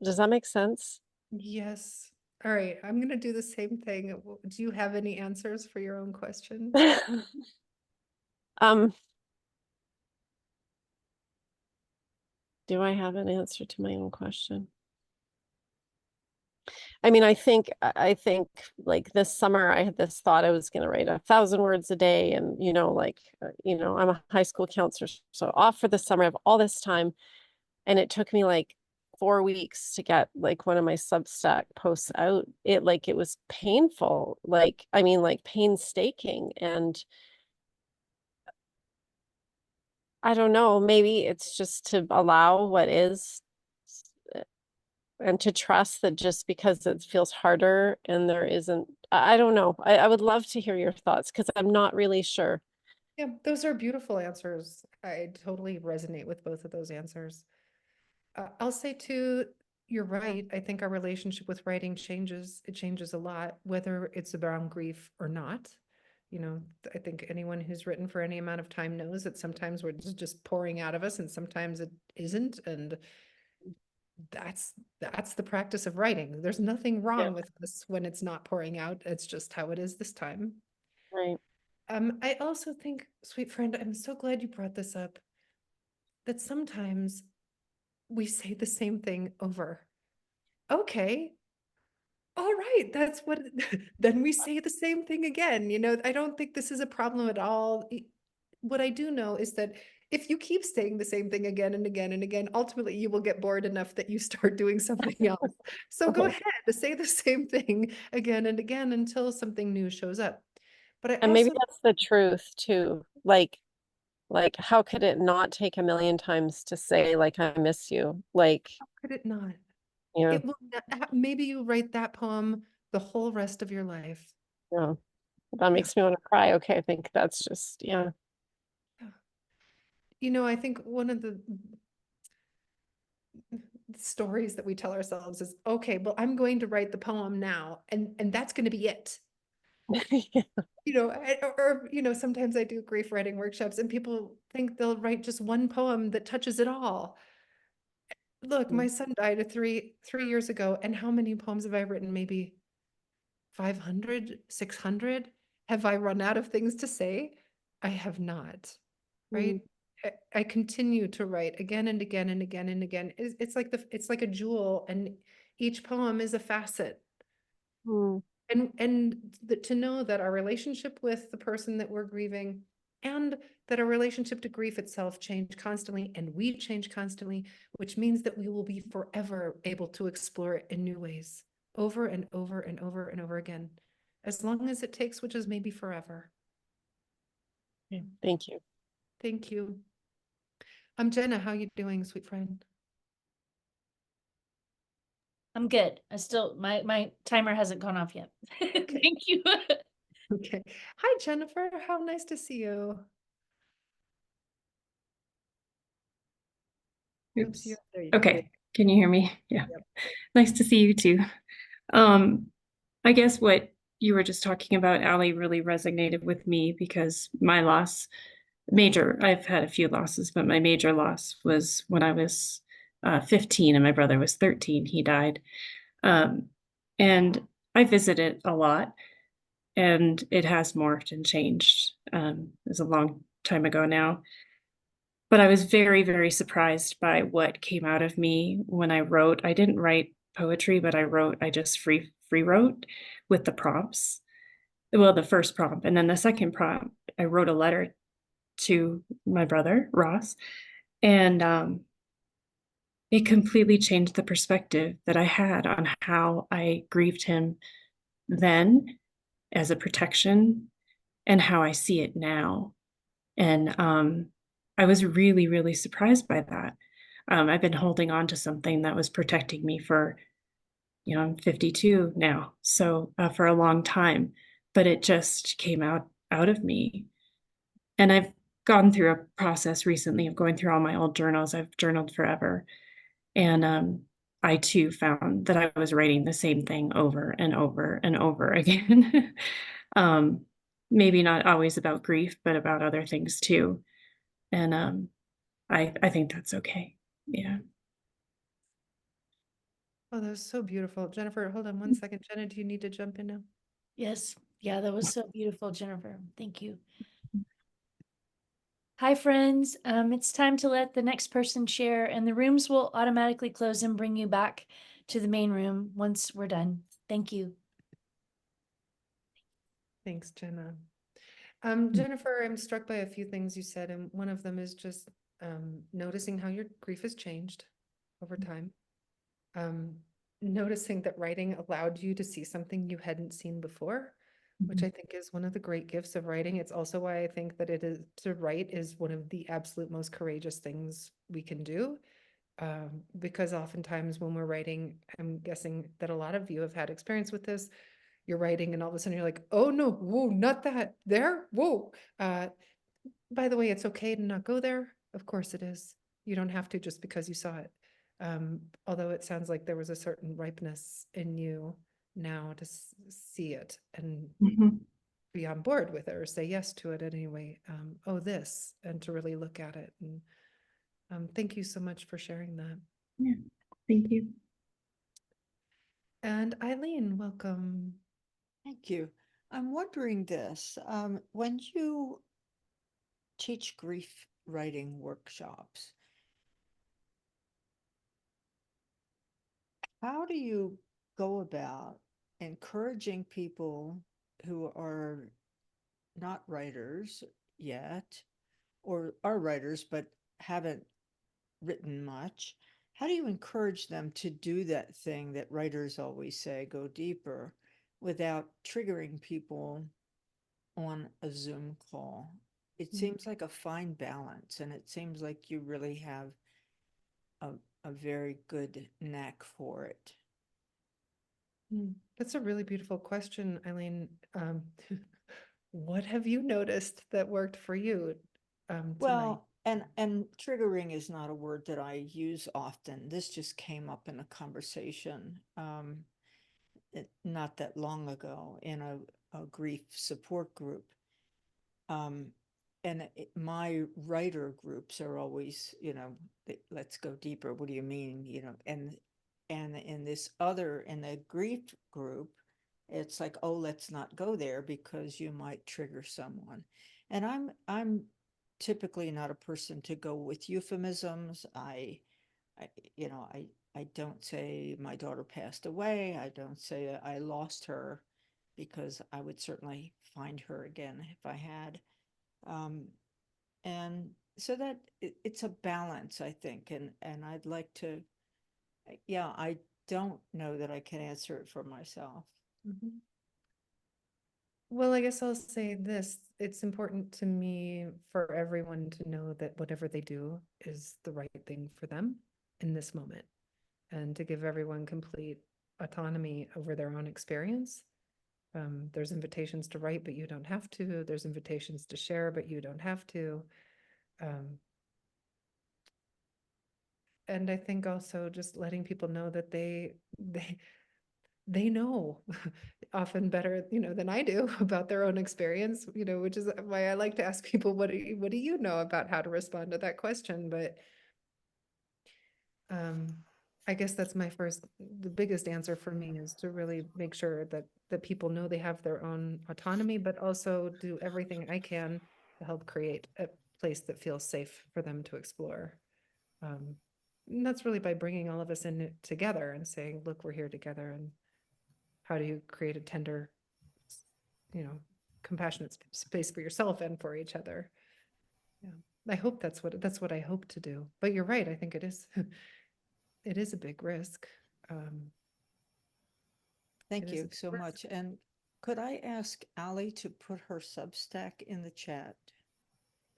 does that make sense? Yes. All right. I'm going to do the same thing. Do you have any answers for your own question? Do I have an answer to my own question? I mean, I think like this summer I had this thought I was going to write 1,000 words a day, and like I'm a high school counselor, so off for the summer. I have all this time, and it took me like 4 weeks to get like one of my Substack posts out. It was painful, like painstaking, and I don't know, maybe it's just to allow what is, and to trust that just because it feels harder and there isn't, I don't know. I would love to hear your thoughts because I'm not really sure. Yeah, those are beautiful answers. I totally resonate with both of those answers. I'll say too, you're right. I think our relationship with writing changes. It changes a lot, whether it's around grief or not. I think anyone who's written for any amount of time knows that sometimes we're just pouring out of us and sometimes it isn't. And that's the practice of writing. There's nothing wrong with this when it's not pouring out. It's just how it is this time. Right. I also think, sweet friend, I'm so glad you brought this up, that sometimes we say the same thing over. Okay, all right, that's what, then we say the same thing again. I don't think this is a problem at all. What I do know is that if you keep saying the same thing again and again and again, ultimately you will get bored enough that you start doing something else. So go ahead, say the same thing again and again until something new shows up. But I And maybe also, that's the truth too. Like how could it not take a million times to say like I miss you? Like, how could it not? yeah, It will maybe you write that poem the whole rest of your life. yeah. That makes me want to cry. Okay, I think that's just, yeah. I think one of the stories that we tell ourselves is, okay, well, I'm going to write the poem now, and that's going to be it. Sometimes I do grief writing workshops and people think they'll write just one poem that touches it all. Look, my son died 3 years ago, and how many poems have I written? Maybe 500, 600. Have I run out of things to say? I have not, right? I continue to write again and again and again and again. It's like a jewel, and each poem is a facet. To know that our relationship with the person that we're grieving, and that our relationship to grief itself change constantly, and we change constantly, which means that we will be forever able to explore it in new ways, over and over and over and over again, as long as it takes, which is maybe forever. Thank you. Thank you. Jenna, how you doing, sweet friend? I'm good. My timer hasn't gone off yet. Thank you. Okay. Hi, Jennifer. How nice to see you. Oops. There you go. Okay. Can you hear me? Yeah. Nice to see you too. I guess what you were just talking about, Allie, really resonated with me because my loss, I've had a few losses, but my major loss was when I was 15 and my brother was 13. He died. And I visited a lot, and it has morphed and changed. It was a long time ago now. But I was very, very surprised by what came out of me when I wrote. I didn't write poetry, but I just free wrote with the prompts. Well, the first prompt, and then the second prompt, I wrote a letter to my brother, Ross, and it completely changed the perspective that I had on how I grieved him then as a protection and how I see it now. And I was really, really surprised by that. I've been holding on to something that was protecting me for, I'm 52 now, so for a long time, but it just came out of me. And I've gone through a process recently of going through all my old journals. I've journaled forever. And I too found that I was writing the same thing over and over and over again. Maybe not always about grief, but about other things too. And I think that's okay. Yeah. Oh, that was so beautiful. Jennifer, hold on one second. Jenna, do you need to jump in now? Yes. Yeah, that was so beautiful, Jennifer. Thank you. Hi, friends. It's time to let the next person share, and the rooms will automatically close and bring you back to the main room once we're done. Thank you. Thanks, Jenna. Jennifer, I'm struck by a few things you said, and one of them is just noticing how your grief has changed over time. Noticing that writing allowed you to see something you hadn't seen before, which I think is one of the great gifts of writing. It's also why I think that to write is one of the absolute most courageous things we can do. Because oftentimes when we're writing, I'm guessing that a lot of you have had experience with this. You're writing and all of a sudden you're like, oh no, whoa, not that there, whoa. By the way, it's okay to not go there. Of course it is. You don't have to just because you saw it. Although it sounds like there was a certain ripeness in you now to see it and be on board with it or say yes to it anyway. This, and to really look at it. And thank you so much for sharing that. Yeah, thank you. And Eileen, welcome. Thank you. I'm wondering this, when you teach grief writing workshops, how do you go about encouraging people who are not writers yet, or are writers but haven't written much? How do you encourage them to do that thing that writers always say, go deeper, without triggering people on a Zoom call? It seems like a fine balance, and it seems like you really have a very good knack for it. That's a really beautiful question, Eileen. What have you noticed that worked for you tonight? Well, and triggering is not a word that I use often. This just came up in a conversation not that long ago in a grief support group. And my writer groups are always, let's go deeper. What do you mean? And in the grief group, it's like, oh, let's not go there because you might trigger someone. And I'm typically not a person to go with euphemisms. I don't say my daughter passed away. I don't say I lost her, because I would certainly find her again if I had. And so that it's a balance, I think. And I'd like to, I don't know that I can answer it for myself. Well, I guess I'll say this. It's important to me for everyone to know that whatever they do is the right thing for them in this moment, and to give everyone complete autonomy over their own experience. There's invitations to write, but you don't have to. There's invitations to share, but you don't have to. And I think also just letting people know that they know often better, than I do about their own experience, which is why I like to ask people, what do you know about how to respond to that question? But I guess that's the biggest answer for me, is to really make sure that people know they have their own autonomy, but also do everything I can to help create a place that feels safe for them to explore. And that's really by bringing all of us in together and saying, look, we're here together, and how do you create a tender, compassionate space for yourself and for each other? Yeah, I hope that's what I hope to do. But you're right, I think it is it is a big risk. Thank you so much. And could I ask Ali to put her Substack in the chat?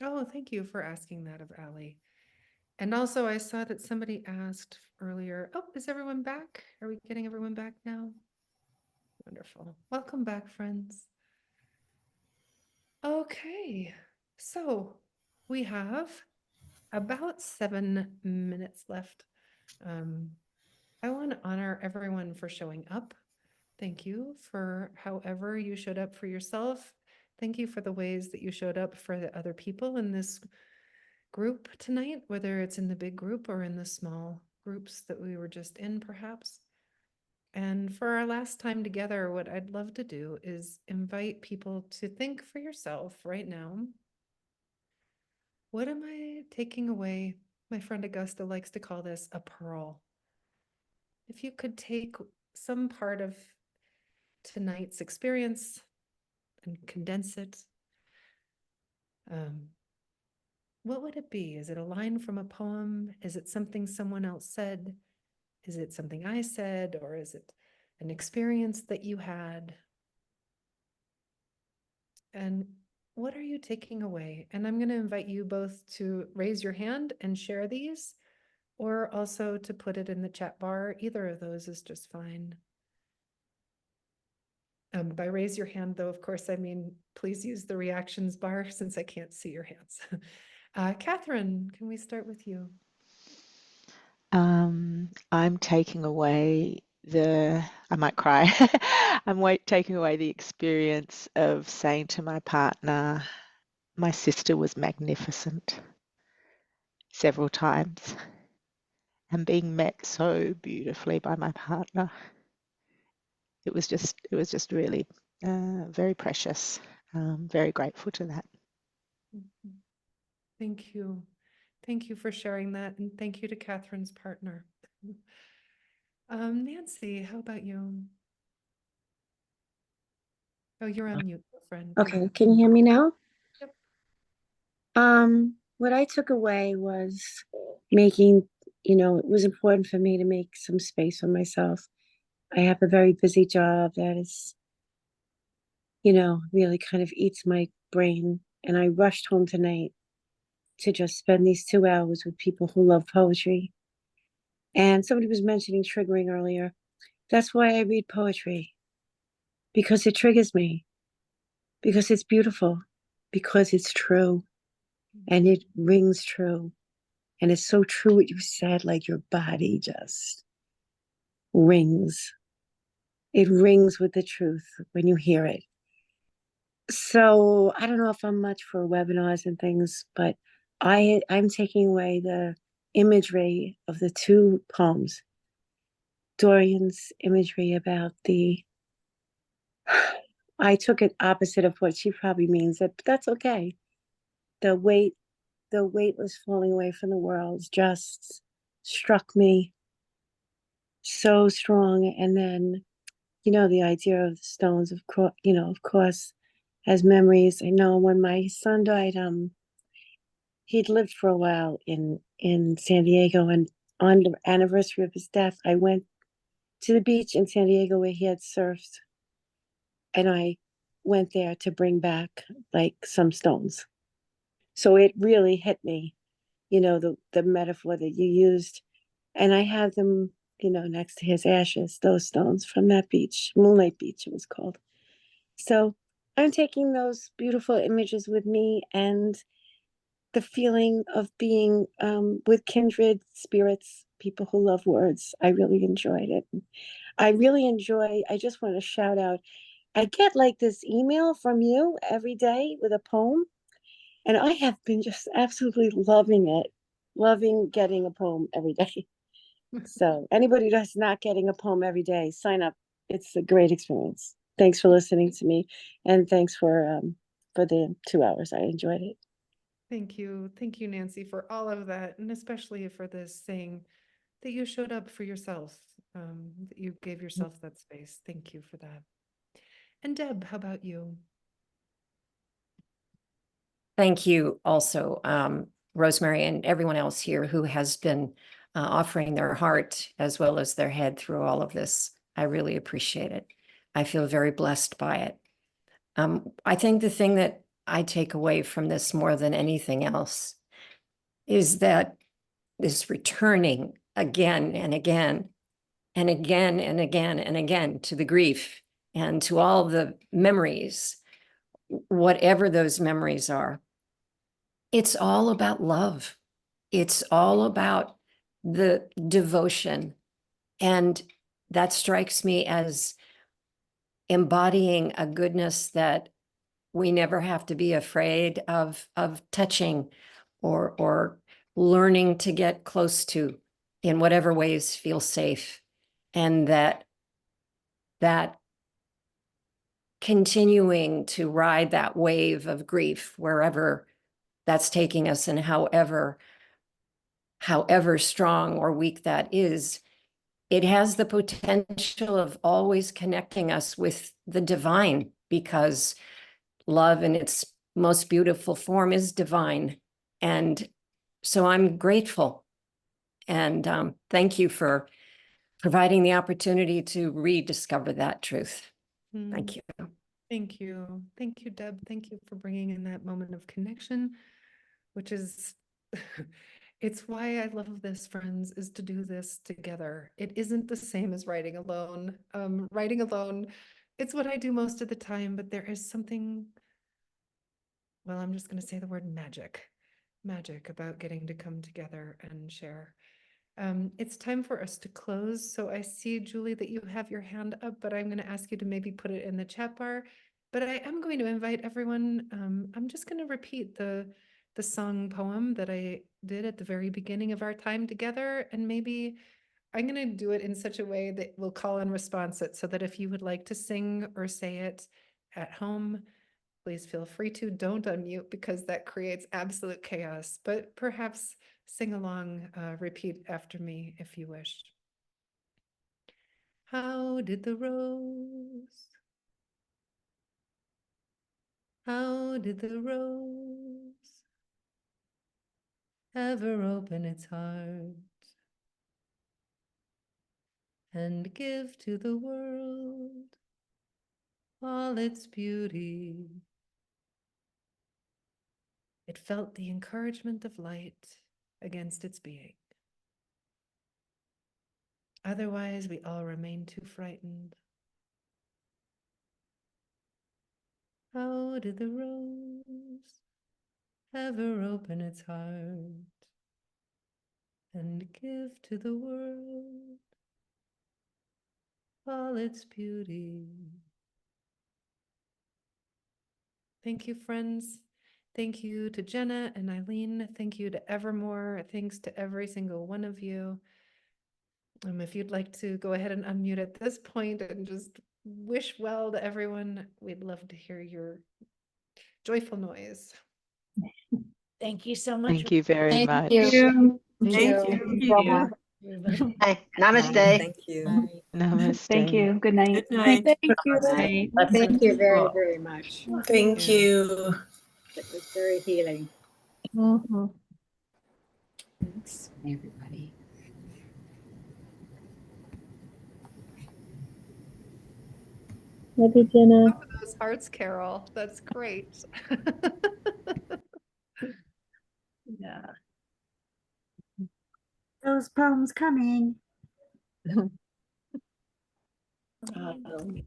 Oh, thank you for asking that of Ali. And also I saw that somebody asked earlier, oh, is everyone back? Are we getting everyone back now? Wonderful. Welcome back, friends. Okay, so we have about 7 minutes left. I want to honor everyone for showing up. Thank you for however you showed up for yourself. Thank you for the ways that you showed up for the other people in this group tonight, whether it's in the big group or in the small groups that we were just in, perhaps. And for our last time together, what I'd love to do is invite people to think for yourself right now. What am I taking away? My friend Augusta likes to call this a pearl. if you could take some part of tonight's experience and condense it, what would it be? Is it a line from a poem? Is it something someone else said? Is it something I said? Or is it an experience that you had? And what are you taking away? And I'm going to invite you both to raise your hand and share these, or also to put it in the chat bar. Either of those is just fine. By raise your hand, though, of course, I mean, please use the reactions bar since I can't see your hands. Catherine, can we start with you? I'm taking away I might cry. Taking away the experience of saying to my partner, my sister was magnificent, several times, and being met so beautifully by my partner. It was just really very precious. Very grateful to that. Thank you. Thank you for sharing that, and thank you to Catherine's partner. Nancy, how about you? Oh, you're on mute, friend. Go Okay, ahead. can you hear me now? Yep. What I took away was making, it was important for me to make some space for myself. I have a very busy job that is, really kind of eats my brain. And I rushed home tonight to just spend these 2 hours with people who love poetry. And somebody was mentioning triggering earlier. That's why I read poetry, because it triggers me, because it's beautiful, because it's true, and it rings true. And it's so true what you said, like your body just rings. It rings with the truth when you hear it. So I don't know if I'm much for webinars and things, but I'm taking away the imagery of the two poems. Dorian's imagery about I took it opposite of what she probably means, but that's okay. The weightless falling away from the world just struck me so strong. And then, the idea of the stones, of course, as memories. I know when my son died, he'd lived for a while in San Diego, and on the anniversary of his death, I went to the beach in San Diego where he had surfed, and I went there to bring back like some stones. So it really hit me, the metaphor that you used. And I have them, next to his ashes, those stones from that beach, Moonlight Beach, it was called. So I'm taking those beautiful images with me, and the feeling of being with kindred spirits, people who love words. I really enjoyed it. I just want to shout out, I get like this email from you every day with a poem, and I have been just absolutely loving it, loving getting a poem every day. So anybody that's not getting a poem every day, sign up. It's a great experience. Thanks for listening to me, and thanks for the 2 hours. I enjoyed it. Thank you. Thank you, Nancy, for all of that, and especially for this saying that you showed up for yourself, that you gave yourself that space. Thank you for that. And Deb, how about you? Thank you also, Rosemerry, and everyone else here who has been offering their heart as well as their head through all of this. I really appreciate it. I feel very blessed by it. I think the thing that I take away from this more than anything else is that this returning again and again and again and again and again to the grief and to all the memories, whatever those memories are. It's all about love. It's all about the devotion. And that strikes me as embodying a goodness that we never have to be afraid of touching or learning to get close to in whatever ways feel safe. And that continuing to ride that wave of grief wherever that's taking us, and however strong or weak that is, it has the potential of always connecting us with the divine, because love in its most beautiful form is divine. And so I'm grateful. And thank you for providing the opportunity to rediscover that truth. Thank you. Thank you. Thank you, Deb. Thank you for bringing in that moment of connection, which is, it's why I love this, friends, is to do this together. It isn't the same as writing alone. Writing alone, it's what I do most of the time, but there is something, well, I'm just going to say the word magic about getting to come together and share. It's time for us to close. So I see, Julie, that you have your hand up, but I'm going to ask you to maybe put it in the chat bar. But I am going to invite everyone. I'm just going to repeat the song poem that I did at the very beginning of our time together. And maybe I'm going to do it in such a way that will call and response it, so that if you would like to sing or say it at home, please feel free to. Don't unmute, because that creates absolute chaos, but perhaps sing along, repeat after me if you wish. How did the rose ever open its heart and give to the world all its beauty? It felt the encouragement of light against its being. Otherwise, we all remain too frightened. How did the rose ever open its heart and give to the world all its beauty? Thank you, friends. Thank you to Jenna and Eileen. Thank you to Evermore. Thanks to every single one of you. If you'd like to go ahead and unmute at this point and just wish well to everyone, we'd love to hear your joyful noise. Thank you so much. Thank you very Thank much. you. Thank you. Hi, namaste. Thank you. Namaste. Thank you. Good night. Good night. Thank you. Bye. Thank you very, very much. Thank you. It was very healing. Mhm. Thanks, everybody. Love you, Jenna. Love those hearts, Carol. That's great. Yeah. Those poems coming. Um,